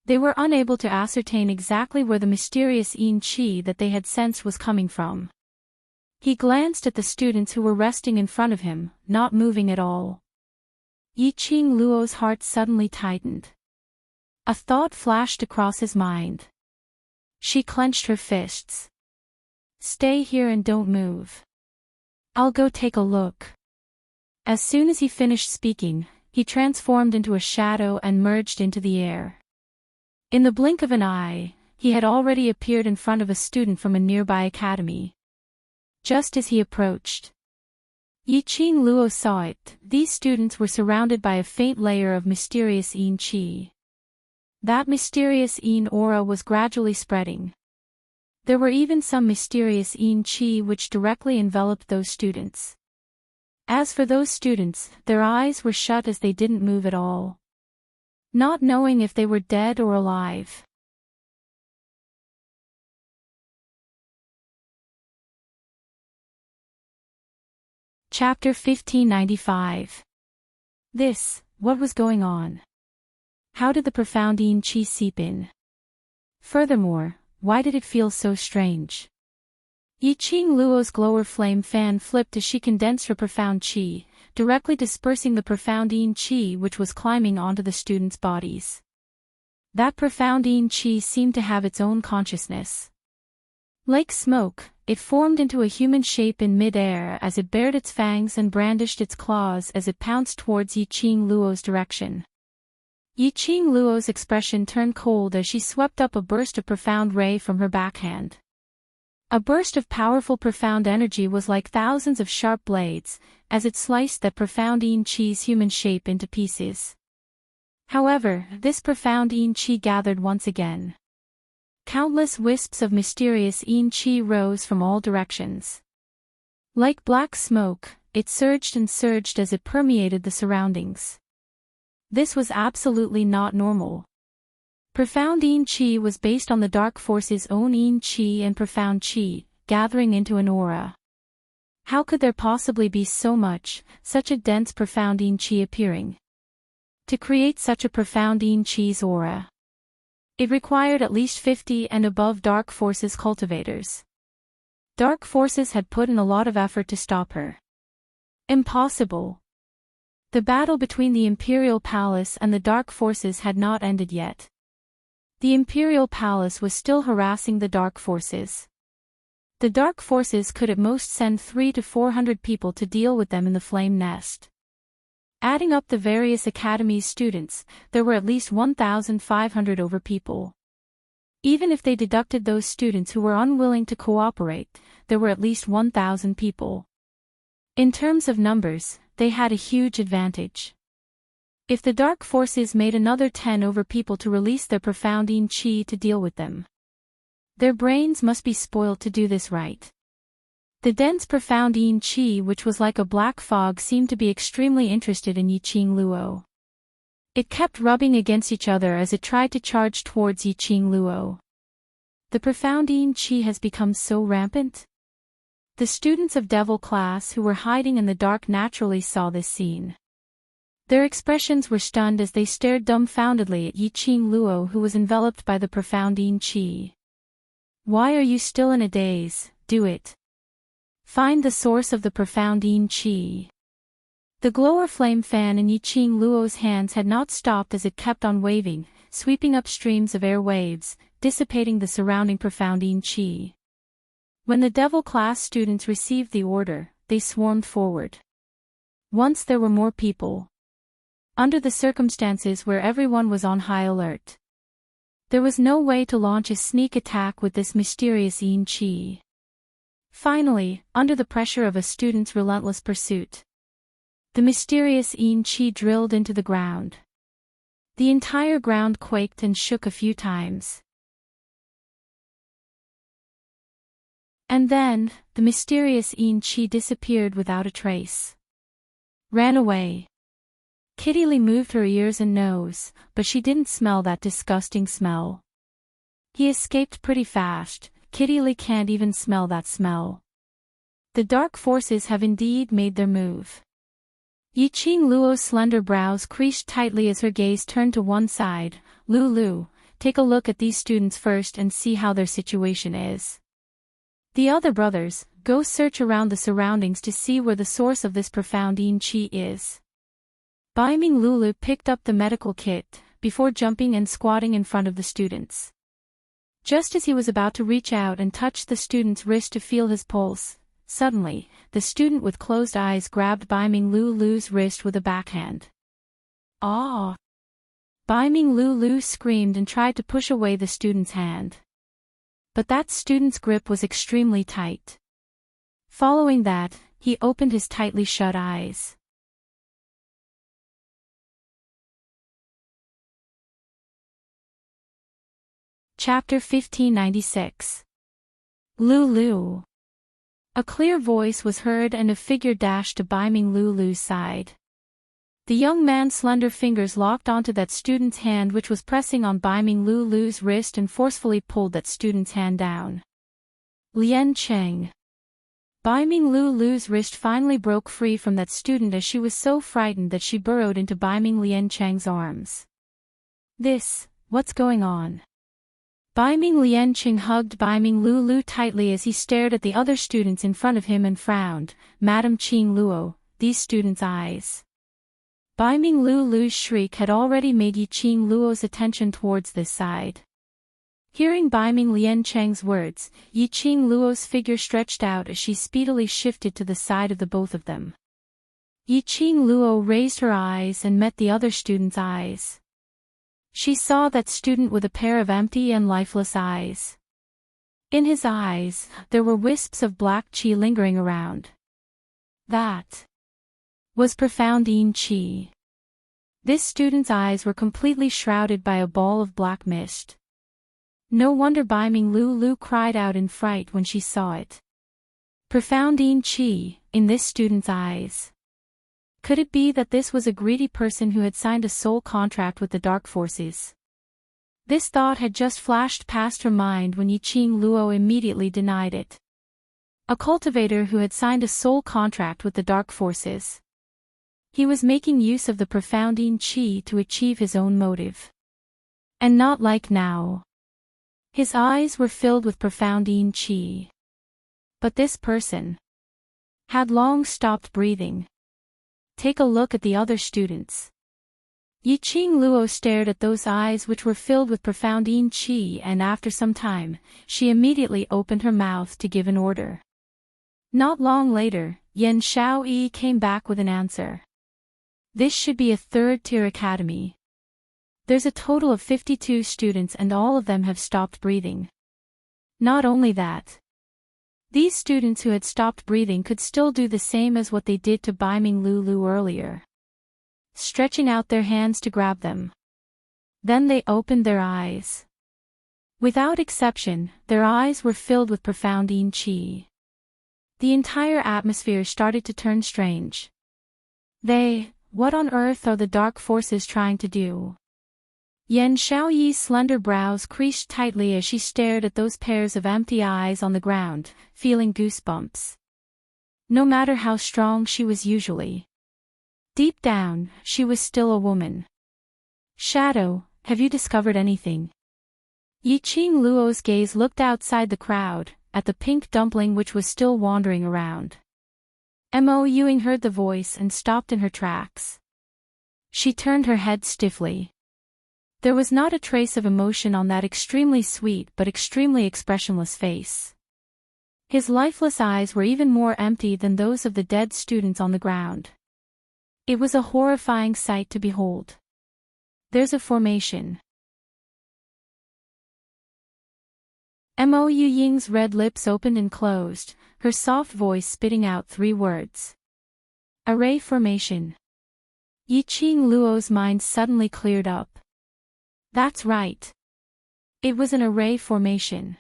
they were unable to ascertain exactly where the mysterious yin qi that they had sensed was coming from. He glanced at the students who were resting in front of him, not moving at all. Yiqing Luo's heart suddenly tightened. A thought flashed across his mind. She clenched her fists. Stay here and don't move. I'll go take a look. As soon as he finished speaking, he transformed into a shadow and merged into the air. In the blink of an eye, he had already appeared in front of a student from a nearby academy. Just as he approached, Yiqing Luo saw it. These students were surrounded by a faint layer of mysterious yin qi. That mysterious yin aura was gradually spreading. There were even some mysterious yin qi which directly enveloped those students. As for those students, their eyes were shut as they didn't move at all, not knowing if they were dead or alive. Chapter 1595. What was going on? How did the profound yin qi seep in? Furthermore, why did it feel so strange? Yiqing Luo's glower flame fan flipped as she condensed her profound qi, directly dispersing the profound yin qi which was climbing onto the students' bodies. That profound yin qi seemed to have its own consciousness. Like smoke, it formed into a human shape in mid-air as it bared its fangs and brandished its claws as it pounced towards Yiqing Luo's direction. Yiqing Luo's expression turned cold as she swept up a burst of profound ray from her backhand. A burst of powerful profound energy was like thousands of sharp blades, as it sliced that profound yin qi's human shape into pieces. However, this profound yin qi gathered once again. Countless wisps of mysterious Qi rose from all directions. Like black smoke, it surged and surged as it permeated the surroundings. This was absolutely not normal. Profound Qi was based on the dark force's own Qi and profound Qi, gathering into an aura. How could there possibly be such a dense profound Qi appearing? To create such a profound Qi's aura, it required at least 50 and above dark forces cultivators. Dark forces had put in a lot of effort to stop her. Impossible. The battle between the Imperial Palace and the dark forces had not ended yet. The Imperial Palace was still harassing the dark forces. The dark forces could at most send 300 to 400 people to deal with them in the flame nest. Adding up the various academies' students, there were at least 1,500 over people. Even if they deducted those students who were unwilling to cooperate, there were at least 1,000 people. In terms of numbers, they had a huge advantage. If the dark forces made another 10 over people to release their profound Qi to deal with them, their brains must be spoiled to do this right. The dense profound Qi, which was like a black fog, seemed to be extremely interested in Yiqing Luo. It kept rubbing against each other as it tried to charge towards Yiqing Luo. The profound Qi has become so rampant. The students of Devil class who were hiding in the dark naturally saw this scene. Their expressions were stunned as they stared dumbfoundedly at Yiqing Luo, who was enveloped by the profound Qi. Why are you still in a daze? Do it. Find the source of the profound Qi. The glower flame fan in Yiqing Luo's hands had not stopped as it kept on waving, sweeping up streams of air waves, dissipating the surrounding profound Qi. When the Devil class students received the order, they swarmed forward. Once there were more people. Under the circumstances where everyone was on high alert, there was no way to launch a sneak attack with this mysterious Qi. Finally, under the pressure of a student's relentless pursuit, the mysterious Qi drilled into the ground. The entire ground quaked and shook a few times. And then, the mysterious Qi disappeared without a trace. Ran away. Kitty Lee moved her ears and nose, but she didn't smell that disgusting smell. He escaped pretty fast. Kitty Lee can't even smell that smell. The dark forces have indeed made their move. Yiqing Luo's slender brows creased tightly as her gaze turned to one side. Lu, take a look at these students first and see how their situation is. The other brothers, go search around the surroundings to see where the source of this profound Qi is. Baiming Lulu picked up the medical kit, before jumping and squatting in front of the students. Just as he was about to reach out and touch the student's wrist to feel his pulse, suddenly, the student with closed eyes grabbed Baiming Lulu's wrist with a backhand. Ah! Baiming Lulu screamed and tried to push away the student's hand. But that student's grip was extremely tight. Following that, he opened his tightly shut eyes. Chapter 1596. Lulu. A clear voice was heard and a figure dashed to Baiming Lulu's side. The young man's slender fingers locked onto that student's hand, which was pressing on Baiming Lulu's wrist, and forcefully pulled that student's hand down. Lian Cheng. Baiming Lulu's wrist finally broke free from that student as she was so frightened that she burrowed into Baiming Lian Cheng's arms. What's going on? Baiming Lianqing hugged Baiming Lulu tightly as he stared at the other students in front of him and frowned. Madam Qing Luo, these students' eyes. Baiming Lulu's shriek had already made Yiqing Luo's attention towards this side. Hearing Baiming Liancheng's words, Yiqing Luo's figure stretched out as she speedily shifted to the side of the both of them. Yiqing Luo raised her eyes and met the other student's eyes. She saw that student with a pair of empty and lifeless eyes. In his eyes, there were wisps of black qi lingering around. That was profound qi. This student's eyes were completely shrouded by a ball of black mist. No wonder Biming Lulu cried out in fright when she saw it. Profound Chi, in this student's eyes. Could it be that this was a greedy person who had signed a soul contract with the dark forces? This thought had just flashed past her mind when Yiqing Luo immediately denied it. A cultivator who had signed a soul contract with the dark forces. He was making use of the profound Chi to achieve his own motive. And not like now. His eyes were filled with profound Chi. But this person had long stopped breathing. Take a look at the other students. Yiqing Luo stared at those eyes which were filled with profound Chi, and after some time, she immediately opened her mouth to give an order. Not long later, Yan Xiaoyi came back with an answer. This should be a third-tier academy. There's a total of 52 students and all of them have stopped breathing. Not only that. These students who had stopped breathing could still do the same as what they did to Biming Lulu earlier. Stretching out their hands to grab them. Then they opened their eyes. Without exception, their eyes were filled with profound Chi. The entire atmosphere started to turn strange. What on earth are the dark forces trying to do? Yan Xiaoyi's slender brows creased tightly as she stared at those pairs of empty eyes on the ground, feeling goosebumps. No matter how strong she was usually. Deep down, she was still a woman. Shadow, have you discovered anything? Yiqing Luo's gaze looked outside the crowd, at the pink dumpling which was still wandering around. Mo Yuing heard the voice and stopped in her tracks. She turned her head stiffly. There was not a trace of emotion on that extremely sweet but extremely expressionless face. His lifeless eyes were even more empty than those of the dead students on the ground. It was a horrifying sight to behold. There's a formation. Mo Yuying's red lips opened and closed, her soft voice spitting out 3 words. Array formation. Yiqing Luo's mind suddenly cleared up. That's right. It was an array formation.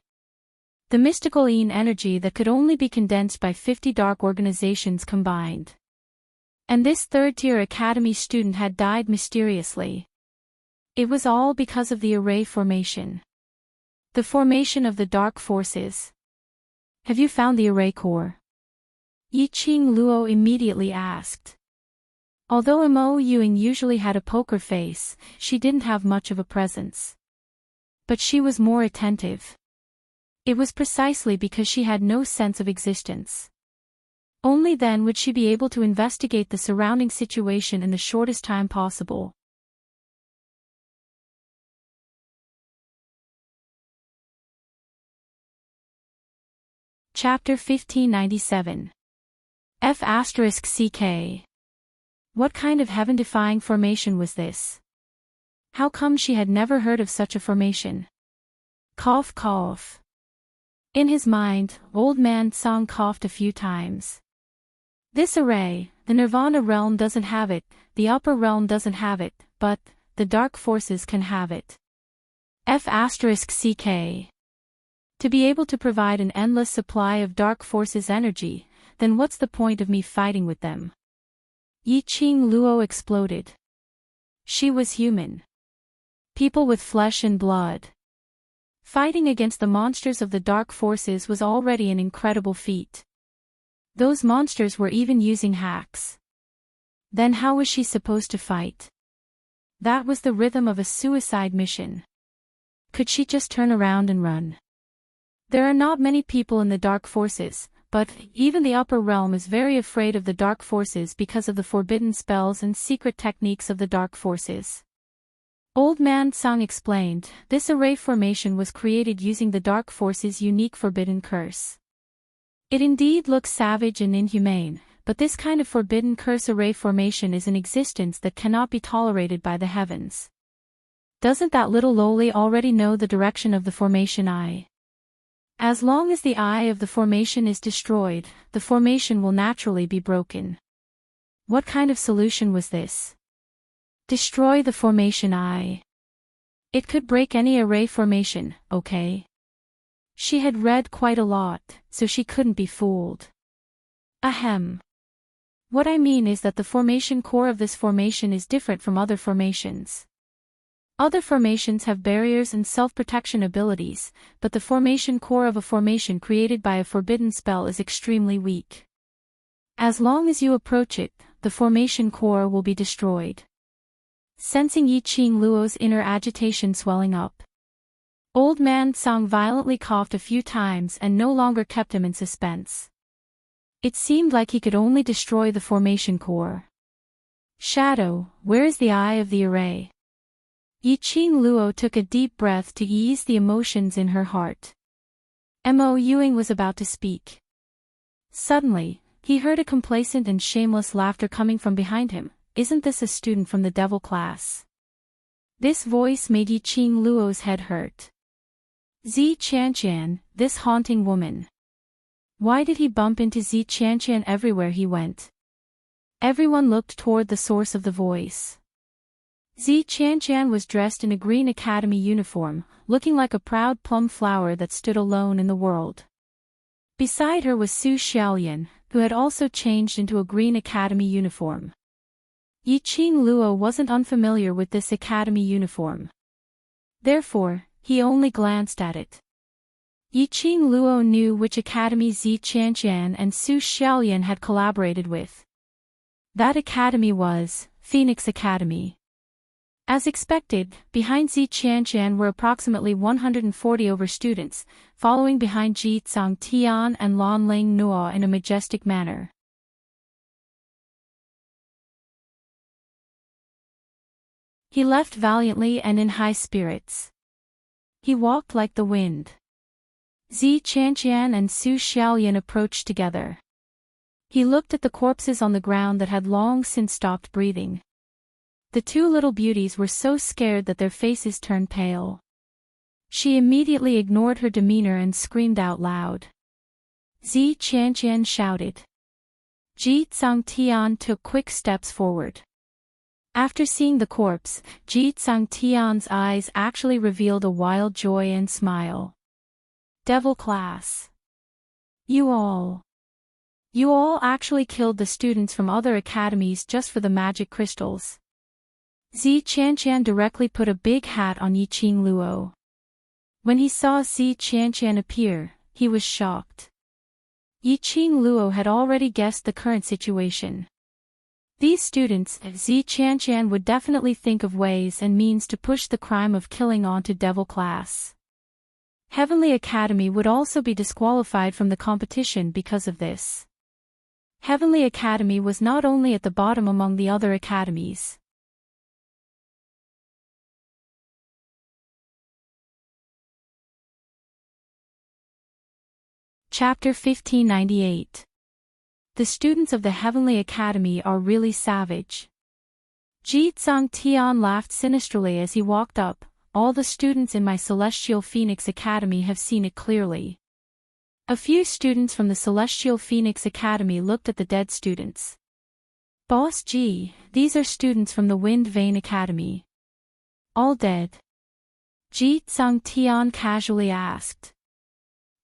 The mystical Yin energy that could only be condensed by 50 dark organizations combined. And this third-tier academy student had died mysteriously. It was all because of the array formation. The formation of the dark forces. Have you found the array core? Yiqing Luo immediately asked. Although Mo Yuing usually had a poker face, she didn't have much of a presence. But she was more attentive. It was precisely because she had no sense of existence. Only then would she be able to investigate the surrounding situation in the shortest time possible. Chapter 1597. F***CK. What kind of heaven-defying formation was this? How come she had never heard of such a formation? Cough cough. In his mind, Old Man Song coughed a few times. This array, the Nirvana realm doesn't have it, the upper realm doesn't have it, but the dark forces can have it. F***CK. To be able to provide an endless supply of dark forces energy, then what's the point of me fighting with them? Yiqing Luo exploded. She was human. People with flesh and blood. Fighting against the monsters of the dark forces was already an incredible feat. Those monsters were even using hacks. Then how was she supposed to fight? That was the rhythm of a suicide mission. Could she just turn around and run? There are not many people in the dark forces, but even the upper realm is very afraid of the dark forces because of the forbidden spells and secret techniques of the dark forces. Old Man Song explained, this array formation was created using the dark forces' unique forbidden curse. It indeed looks savage and inhumane, but this kind of forbidden curse array formation is an existence that cannot be tolerated by the heavens. Doesn't that little lowly already know the direction of the formation eye? As long as the eye of the formation is destroyed, the formation will naturally be broken. What kind of solution was this? Destroy the formation eye. It could break any array formation, okay? She had read quite a lot, so she couldn't be fooled. Ahem. What I mean is that the formation core of this formation is different from other formations. Other formations have barriers and self-protection abilities, but the formation core of a formation created by a forbidden spell is extremely weak. As long as you approach it, the formation core will be destroyed. Sensing Yi Qing Luo's inner agitation swelling up, Old Man Tsang violently coughed a few times and no longer kept him in suspense. It seemed like he could only destroy the formation core. Shadow, where is the eye of the array? Yi Qing Luo took a deep breath to ease the emotions in her heart. Mo Yuing was about to speak. Suddenly, he heard a complacent and shameless laughter coming from behind him. Isn't this a student from the devil class? This voice made Yi Qing Luo's head hurt. Zi Qianqian, this haunting woman. Why did he bump into Zi Qianqian everywhere he went? Everyone looked toward the source of the voice. Zi Qianqian was dressed in a green academy uniform, looking like a proud plum flower that stood alone in the world. Beside her was Su Xiaolian, who had also changed into a green academy uniform. Yi Qing Luo wasn't unfamiliar with this academy uniform. Therefore, he only glanced at it. Yi Qing Luo knew which academy Zi Qianqian and Su Xiaolian had collaborated with. That academy was Phoenix Academy. As expected, behind Zi Qianqian were approximately 140 over students, following behind Ji Tsang Tian and Lan Ling Nuo in a majestic manner. He left valiantly and in high spirits. He walked like the wind. Zi Qianqian and Su Xiaolian approached together. He looked at the corpses on the ground that had long since stopped breathing. The two little beauties were so scared that their faces turned pale. She immediately ignored her demeanor and screamed out loud. Zi Qianqian shouted. Ji Tsang Tian took quick steps forward. After seeing the corpse, Ji Tsang Tian's eyes actually revealed a wild joy and smile. Devil class. You all actually killed the students from other academies just for the magic crystals. Zi Qianqian directly put a big hat on Yi Qing Luo. When he saw Zi Qianqian appear, he was shocked. Yi Qing Luo had already guessed the current situation. These students, Zi Qianqian would definitely think of ways and means to push the crime of killing onto devil class. Heavenly Academy would also be disqualified from the competition because of this. Heavenly Academy was not only at the bottom among the other academies. Chapter 1598. The students of the Heavenly Academy are really savage. Ji Tsang Tian laughed sinisterly as he walked up. All the students in my Celestial Phoenix Academy have seen it clearly. A few students from the Celestial Phoenix Academy looked at the dead students. Boss Ji, these are students from the Wind Vein Academy. All dead? Ji Tsang Tian casually asked.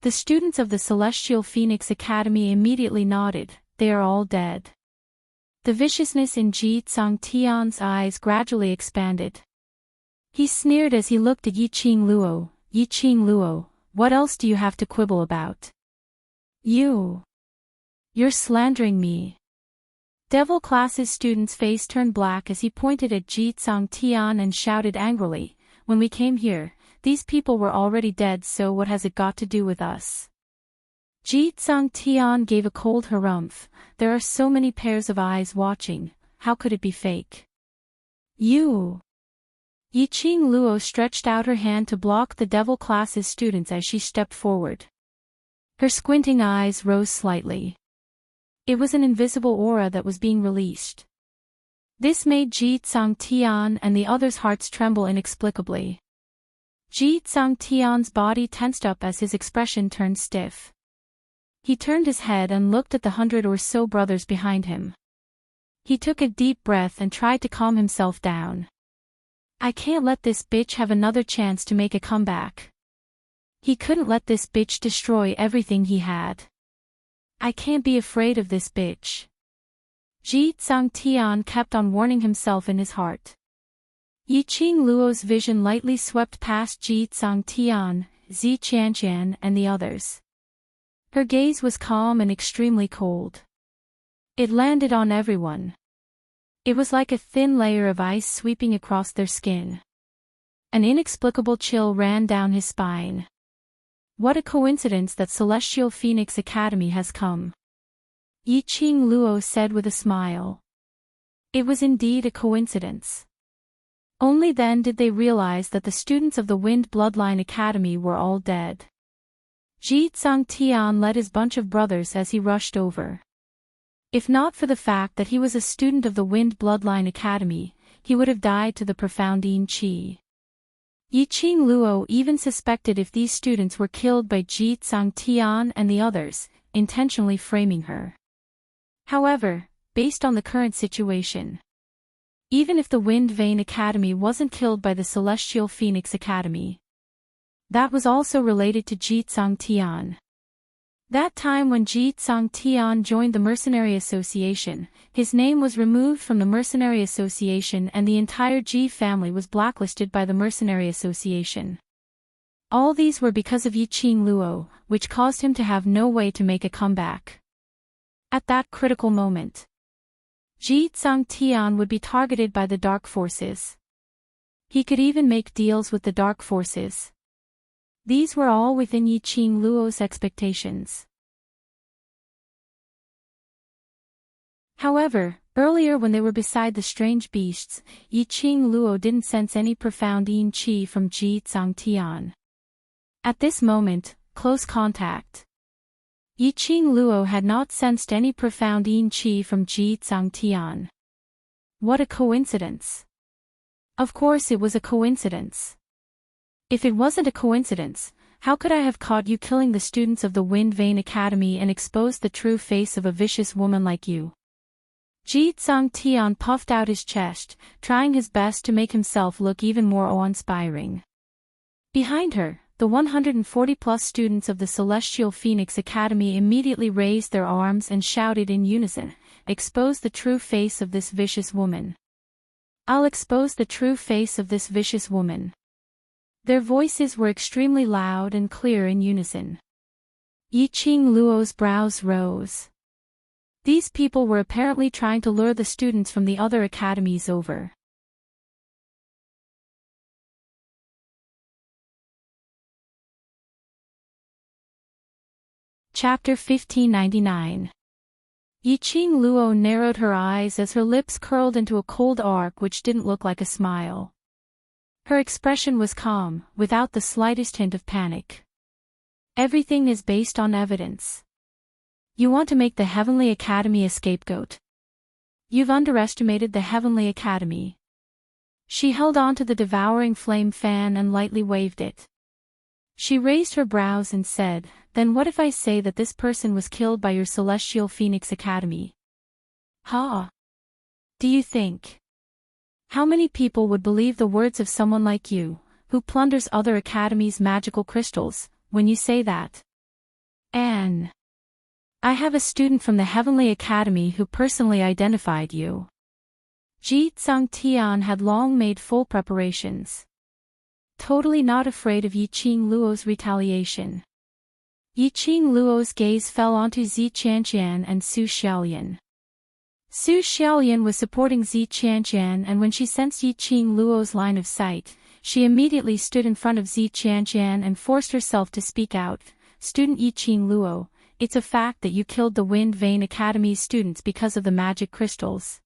The students of the Celestial Phoenix Academy immediately nodded. They are all dead. The viciousness in Ji Tsang Tian's eyes gradually expanded. He sneered as he looked at Yi Qing Luo. Yi Qing Luo, what else do you have to quibble about? You're slandering me. Devil class's student's face turned black as he pointed at Ji Tsang Tian and shouted angrily, when we came here, these people were already dead, so what has it got to do with us? Ji Tsang Tian gave a cold harumph. There are so many pairs of eyes watching, how could it be fake? You! Yi Qing Luo stretched out her hand to block the devil class's students as she stepped forward. Her squinting eyes rose slightly. It was an invisible aura that was being released. This made Ji Tsang Tian and the others' hearts tremble inexplicably. Ji Tsang Tian's body tensed up as his expression turned stiff. He turned his head and looked at the 100 or so brothers behind him. He took a deep breath and tried to calm himself down. I can't let this bitch have another chance to make a comeback. He couldn't let this bitch destroy everything he had. I can't be afraid of this bitch. Ji Tsangtian kept on warning himself in his heart. Yiqing Luo's vision lightly swept past Ji Tsangtian, Zi Qianqian and the others. Her gaze was calm and extremely cold. It landed on everyone. It was like a thin layer of ice sweeping across their skin. An inexplicable chill ran down his spine. What a coincidence that Celestial Phoenix Academy has come. Yiqing Luo said with a smile. It was indeed a coincidence. Only then did they realize that the students of the Wind Bloodline Academy were all dead. Ji Tsangtian led his bunch of brothers as he rushed over. If not for the fact that he was a student of the Wind Bloodline Academy, he would have died to the profound Yin Qi. Yiqing Luo even suspected if these students were killed by Ji Tsangtian and the others, intentionally framing her. However, based on the current situation, even if the Wind Vein Academy wasn't killed by the Celestial Phoenix Academy, that was also related to Ji Tsangtian. That time when Ji Tsangtian joined the Mercenary Association, his name was removed from the Mercenary Association and the entire Ji family was blacklisted by the Mercenary Association. All these were because of Yiqing Luo, which caused him to have no way to make a comeback. At that critical moment, Ji Tsangtian would be targeted by the Dark Forces. He could even make deals with the Dark Forces. These were all within Yiqing Luo's expectations. However, earlier when they were beside the strange beasts, Yiqing Luo didn't sense any profound Yin Qi from Ji Tsangtian. At this moment, close contact. Yiqing Luo had not sensed any profound Yin Qi from Ji Tsangtian. What a coincidence. Of course it was a coincidence. If it wasn't a coincidence, how could I have caught you killing the students of the Wind Vein Academy and exposed the true face of a vicious woman like you? Ji Tsangtian puffed out his chest, trying his best to make himself look even more awe-inspiring. Behind her, the 140-plus students of the Celestial Phoenix Academy immediately raised their arms and shouted in unison, "Expose the true face of this vicious woman. I'll expose the true face of this vicious woman." Their voices were extremely loud and clear in unison. Yiqing Luo's brows rose. These people were apparently trying to lure the students from the other academies over. Chapter 1599. Yiqing Luo narrowed her eyes as her lips curled into a cold arc which didn't look like a smile. Her expression was calm, without the slightest hint of panic. Everything is based on evidence. You want to make the Heavenly Academy a scapegoat. You've underestimated the Heavenly Academy. She held on to the devouring flame fan and lightly waved it. She raised her brows and said, "Then what if I say that this person was killed by your Celestial Phoenix Academy? Ha! Do you think? How many people would believe the words of someone like you, who plunders other academies' magical crystals, when you say that? Anne. I have a student from the Heavenly Academy who personally identified you." Ji Tsangtian had long made full preparations. Totally not afraid of Yiqing Luo's retaliation. Yiqing Luo's gaze fell onto Zi Qianqian and Su Xiaolian. Su Xiaolian was supporting Zi Qianqian, and when she sensed Yiqing Luo's line of sight, she immediately stood in front of Zi Qianqian and forced herself to speak out. "Student Yiqing Luo, it's a fact that you killed the Wind Vein Academy's students because of the magic crystals.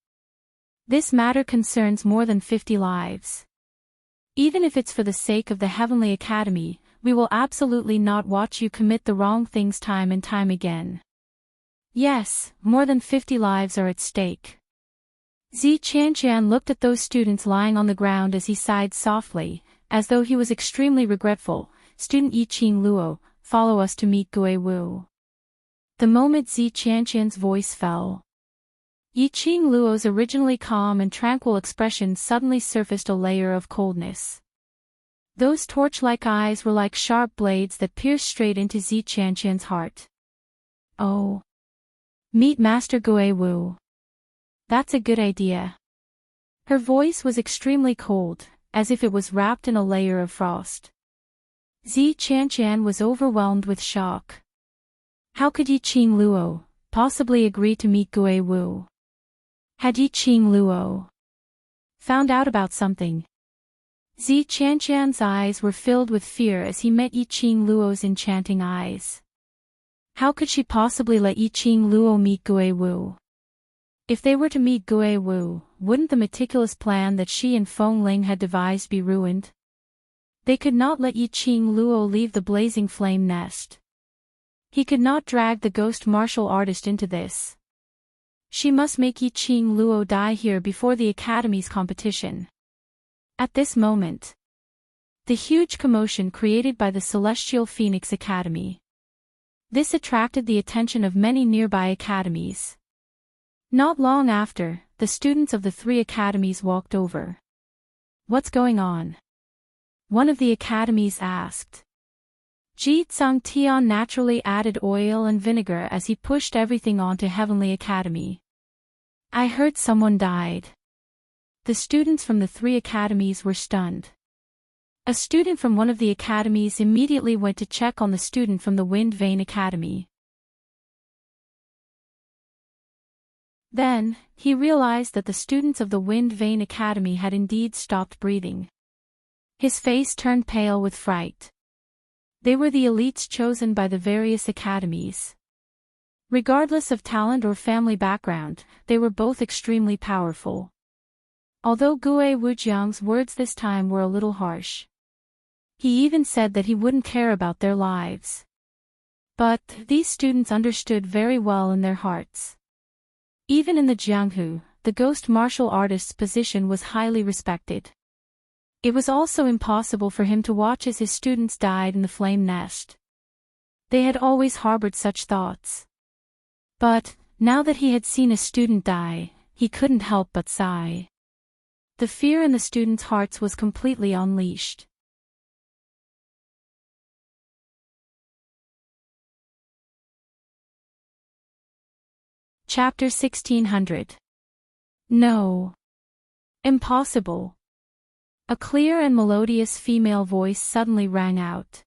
This matter concerns more than 50 lives. Even if it's for the sake of the Heavenly Academy, we will absolutely not watch you commit the wrong things time and time again. Yes, more than 50 lives are at stake." Zi Qianqian looked at those students lying on the ground as he sighed softly, as though he was extremely regretful. "Student Yiqing Luo, follow us to meet Gui Wu." The moment Zi Qianqian's voice fell, Yiqing Luo's originally calm and tranquil expression suddenly surfaced a layer of coldness. Those torch-like eyes were like sharp blades that pierced straight into Zi Qianqian's heart. Oh. Meet Master Gui Wu. That's a good idea. Her voice was extremely cold, as if it was wrapped in a layer of frost. Zi Qianqian was overwhelmed with shock. How could Yiqing Luo possibly agree to meet Gui Wu? Had Yiqing Luo found out about something? Zi Qianqian's eyes were filled with fear as he met Yiqing Luo's enchanting eyes. How could she possibly let Yiqing Luo meet Gui Wu? If they were to meet Gui Wu, wouldn't the meticulous plan that she and Feng Ling had devised be ruined? They could not let Yiqing Luo leave the blazing flame nest. He could not drag the ghost martial artist into this. She must make Yiqing Luo die here before the Academy's competition. At this moment, the huge commotion created by the Celestial Phoenix Academy. This attracted the attention of many nearby academies. Not long after, the students of the 3 academies walked over. What's going on? One of the academies asked. Ji Tsangtian naturally added oil and vinegar as he pushed everything onto Heavenly Academy. I heard someone died. The students from the 3 academies were stunned. A student from one of the academies immediately went to check on the student from the Wind Vane Academy. Then, he realized that the students of the Wind Vane Academy had indeed stopped breathing. His face turned pale with fright. They were the elites chosen by the various academies. Regardless of talent or family background, they were both extremely powerful. Although Gui Wujiang's words this time were a little harsh. He even said that he wouldn't care about their lives. But these students understood very well in their hearts. Even in the Jianghu, the ghost martial artist's position was highly respected. It was also impossible for him to watch as his students died in the flame nest. They had always harbored such thoughts. But, now that he had seen a student die, he couldn't help but sigh. The fear in the students' hearts was completely unleashed. Chapter 1600. No. Impossible. A clear and melodious female voice suddenly rang out.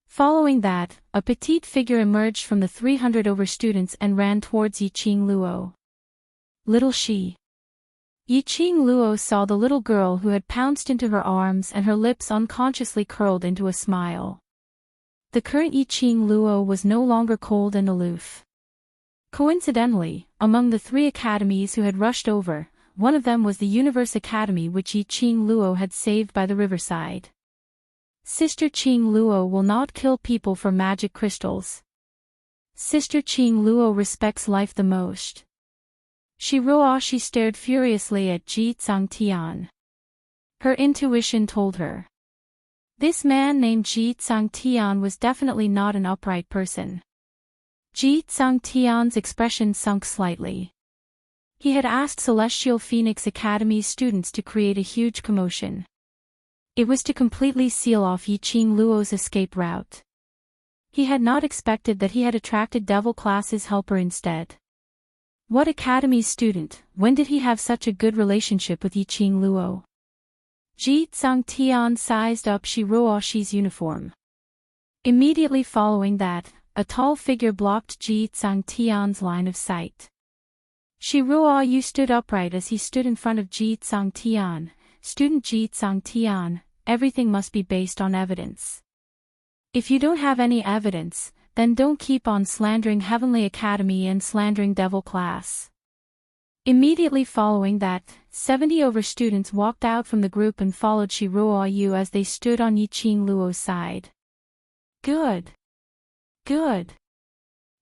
Following that, a petite figure emerged from the 300 over students and ran towards Yiqing Luo. Little she. Yiqing Luo saw the little girl who had pounced into her arms and her lips unconsciously curled into a smile. The current Yiqing Luo was no longer cold and aloof. Coincidentally, among the 3 academies who had rushed over, one of them was the Universe Academy which Yiqing Luo had saved by the riverside. Sister Qing Luo will not kill people for magic crystals. Sister Qing Luo respects life the most. She stared furiously at Ji Tsangtian. Her intuition told her. This man named Ji Tsangtian was definitely not an upright person. Ji Tsangtian's expression sunk slightly. He had asked Celestial Phoenix Academy's students to create a huge commotion. It was to completely seal off Yiqing Luo's escape route. He had not expected that he had attracted Devil Class's helper instead. What academy student, when did he have such a good relationship with Yiqing Luo? Ji Tsangtian sized up Shiruoshi's uniform. Immediately following that, a tall figure blocked Ji Tsangtian's line of sight. Shiruo stood upright as he stood in front of Ji Tsangtian. Student Ji Tsangtian, everything must be based on evidence. If you don't have any evidence, then don't keep on slandering Heavenly Academy and slandering Devil Class. Immediately following that, 70 over students walked out from the group and followed Shiruo as they stood on Yiqing Luo's side. Good. Good.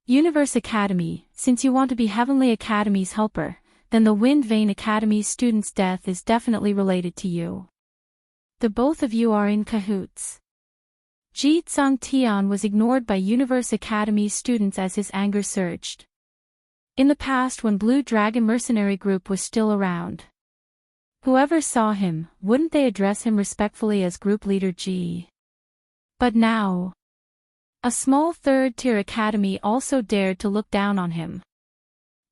Universe Academy, since you want to be Heavenly Academy's helper, then the Wind Vane Academy's student's death is definitely related to you. The both of you are in cahoots. Ji Tsangtian was ignored by Universe Academy's students as his anger surged. In the past when Blue Dragon Mercenary Group was still around. Whoever saw him, wouldn't they address him respectfully as group leader G? But now, a small third-tier academy also dared to look down on him.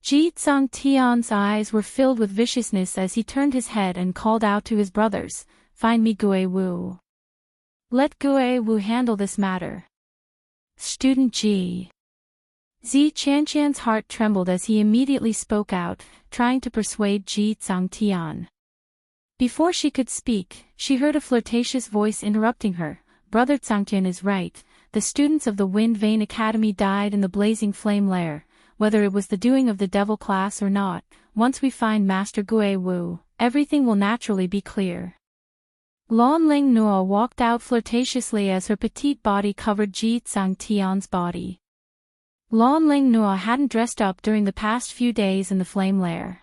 Ji Tsangtian's eyes were filled with viciousness as he turned his head and called out to his brothers, "Find me Gue Wu. Let Gue Wu handle this matter." Student G. Zi Qianqian's heart trembled as he immediately spoke out, trying to persuade Ji Tsangtian. Before she could speak, she heard a flirtatious voice interrupting her. "Brother Tsangtian is right. The students of the Wind Vein Academy died in the blazing flame lair. Whether it was the doing of the devil class or not, once we find Master Gue Wu, everything will naturally be clear." Lan Ling Nuo walked out flirtatiously as her petite body covered Ji Tsangtian's body. Lan Ling Nuo hadn't dressed up during the past few days in the flame lair.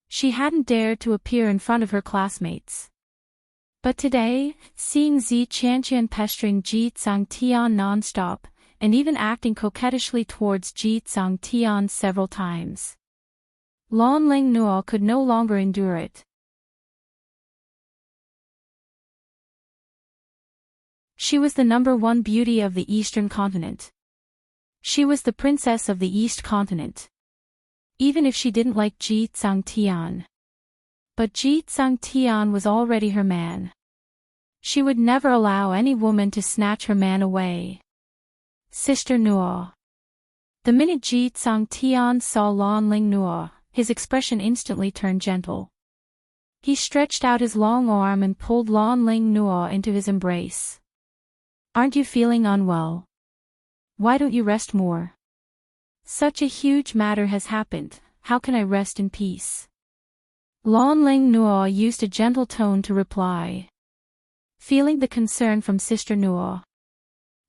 She hadn't dared to appear in front of her classmates. But today, seeing Zi Qianqian pestering Ji Tsangtian non-stop, and even acting coquettishly towards Ji Tsangtian several times, Lan Ling Nuo could no longer endure it. She was the #1 beauty of the Eastern continent. She was the princess of the East continent. Even if she didn't like Ji Tsangtian. But Ji Tsangtian was already her man. She would never allow any woman to snatch her man away. Sister Nuo. The minute Ji Tsangtian saw Lan Ling Nuo, his expression instantly turned gentle. He stretched out his long arm and pulled Lan Ling Nuo into his embrace. "Aren't you feeling unwell? Why don't you rest more? Such a huge matter has happened, how can I rest in peace?" Lan Ling Nuo used a gentle tone to reply. Feeling the concern from Sister Nuo,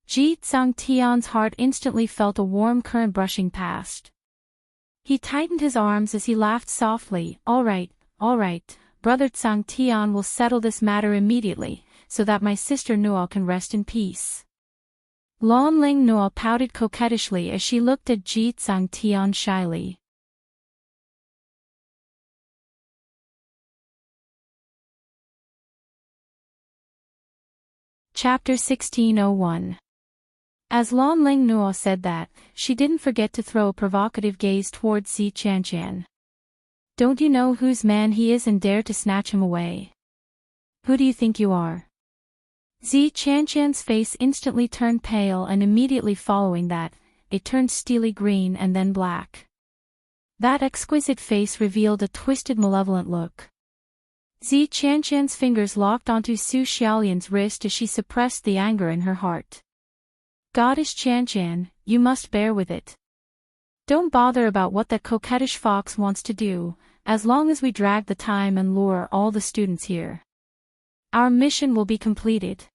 Ji Tsangtian's heart instantly felt a warm current brushing past. He tightened his arms as he laughed softly. All right, Brother Tsangtian will settle this matter immediately, so that my Sister Nuo can rest in peace." Lan Ling Nuo pouted coquettishly as she looked at Ji Tsangtian shyly. Chapter 1601. As Lan Ling Nuo said that, she didn't forget to throw a provocative gaze towards Zi Qianqian. "Don't you know whose man he is and dare to snatch him away? Who do you think you are?" Zi Qianqian's face instantly turned pale, and immediately following that, it turned steely green and then black. That exquisite face revealed a twisted malevolent look. Zi Qianqian's fingers locked onto Su Xiaolian's wrist as she suppressed the anger in her heart. "Goddess Qianqian, you must bear with it. Don't bother about what that coquettish fox wants to do, as long as we drag the time and lure all the students here. Our mission will be completed."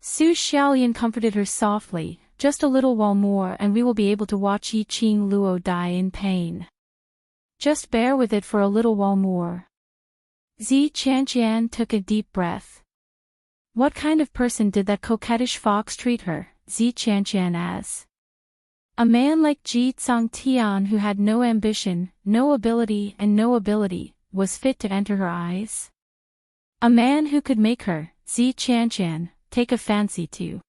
Su Xiaolian comforted her softly. "Just a little while more and we will be able to watch Yi Qing Luo die in pain. Just bear with it for a little while more." Zi Qianqian took a deep breath. What kind of person did that coquettish fox treat her, Zi Qianqian, as? A man like Ji Tsangtian, who had no ambition, no ability, was fit to enter her eyes? A man who could make her, Zi Qianqian, take a fancy to.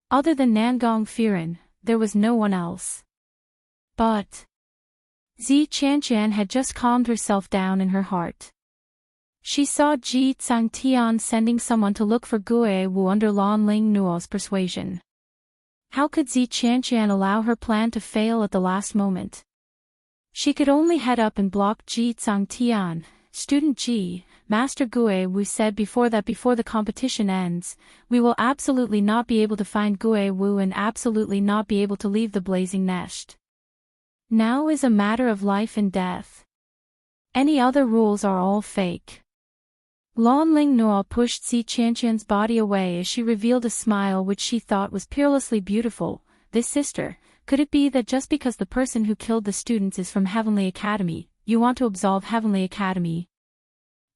Other than Nangong Firen, there was no one else. But Zi Qianqian had just calmed herself down in her heart. She saw Ji Tsangtian sending someone to look for Gue Wu under Lan Ling Nuo's persuasion. How could Zi Qianqian allow her plan to fail at the last moment? She could only head up and block Ji Tsangtian. "Student Ji, Master Gue Wu said before the competition ends, we will absolutely not be able to find Gue Wu and absolutely not be able to leave the blazing nest. Now is a matter of life and death. Any other rules are all fake." Lan Ling Nuo pushed Zi Qianqian's body away as she revealed a smile which she thought was peerlessly beautiful. "This sister, could it be that just because the person who killed the students is from Heavenly Academy, you want to absolve Heavenly Academy?"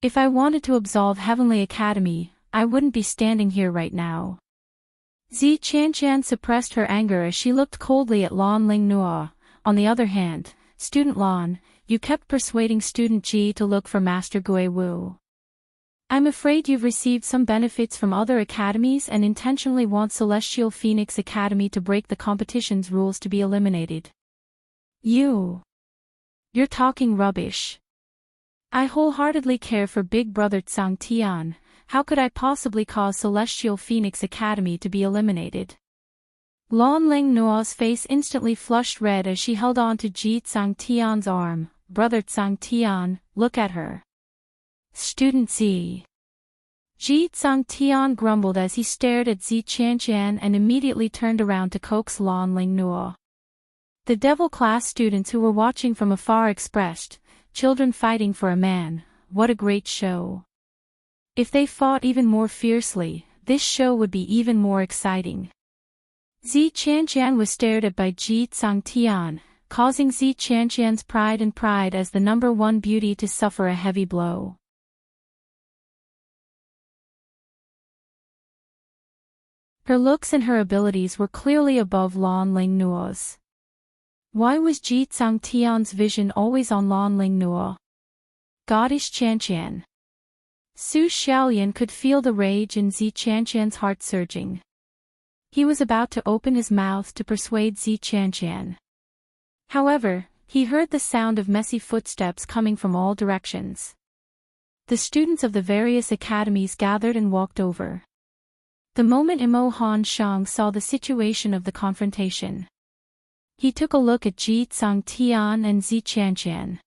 "If I wanted to absolve Heavenly Academy, I wouldn't be standing here right now." Zi Qianqian suppressed her anger as she looked coldly at Lan Ling Nuo. On the other hand, Student Lon, you kept persuading Student G to look for Master Gui Wu. I'm afraid you've received some benefits from other academies and intentionally want Celestial Phoenix Academy to break the competition's rules to be eliminated. You're talking rubbish. I wholeheartedly care for Big Brother Tsang Tian. How could I possibly cause Celestial Phoenix Academy to be eliminated? Lon Ling Nuo's face instantly flushed red as she held on to Ji Tsang Tian's arm. Brother Tsang Tian, look at her. Student Z. Ji Tsang Tian grumbled as he stared at Zi Qianqian and immediately turned around to coax Lon Ling Nuo. The Devil class students who were watching from afar expressed, children fighting for a man, what a great show. If they fought even more fiercely, this show would be even more exciting. Zi Qianqian was stared at by Ji Tsang Tian, causing Zi Qianqian's pride as the number one beauty to suffer a heavy blow. Her looks and her abilities were clearly above Lon Ling Nuo's. Why was Ji Tsang Tian's vision always on Lon Ling Nuo? Goddess Qianqian. Su Xiaolian could feel the rage in Zi Qianqian's heart surging. He was about to open his mouth to persuade Zi Qianqian. However, he heard the sound of messy footsteps coming from all directions. The students of the various academies gathered and walked over. The moment Imo Han Shang saw the situation of the confrontation, he took a look at Ji Tsang Tian and Zi Qianqian.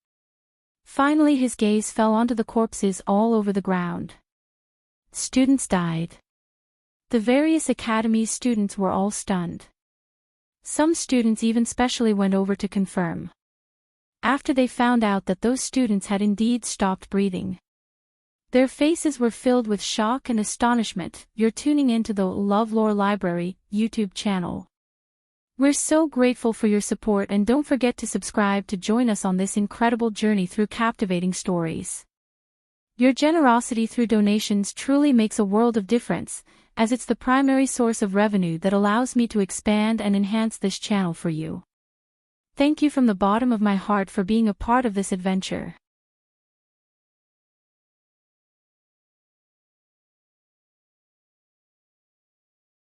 Finally his gaze fell onto the corpses all over the ground. Students died. The various academies' students were all stunned. Some students even specially went over to confirm. After they found out that those students had indeed stopped breathing, their faces were filled with shock and astonishment. You're tuning into the LoveLore Library YouTube channel. We're so grateful for your support, and don't forget to subscribe to join us on this incredible journey through captivating stories. Your generosity through donations truly makes a world of difference, as it's the primary source of revenue that allows me to expand and enhance this channel for you. Thank you from the bottom of my heart for being a part of this adventure.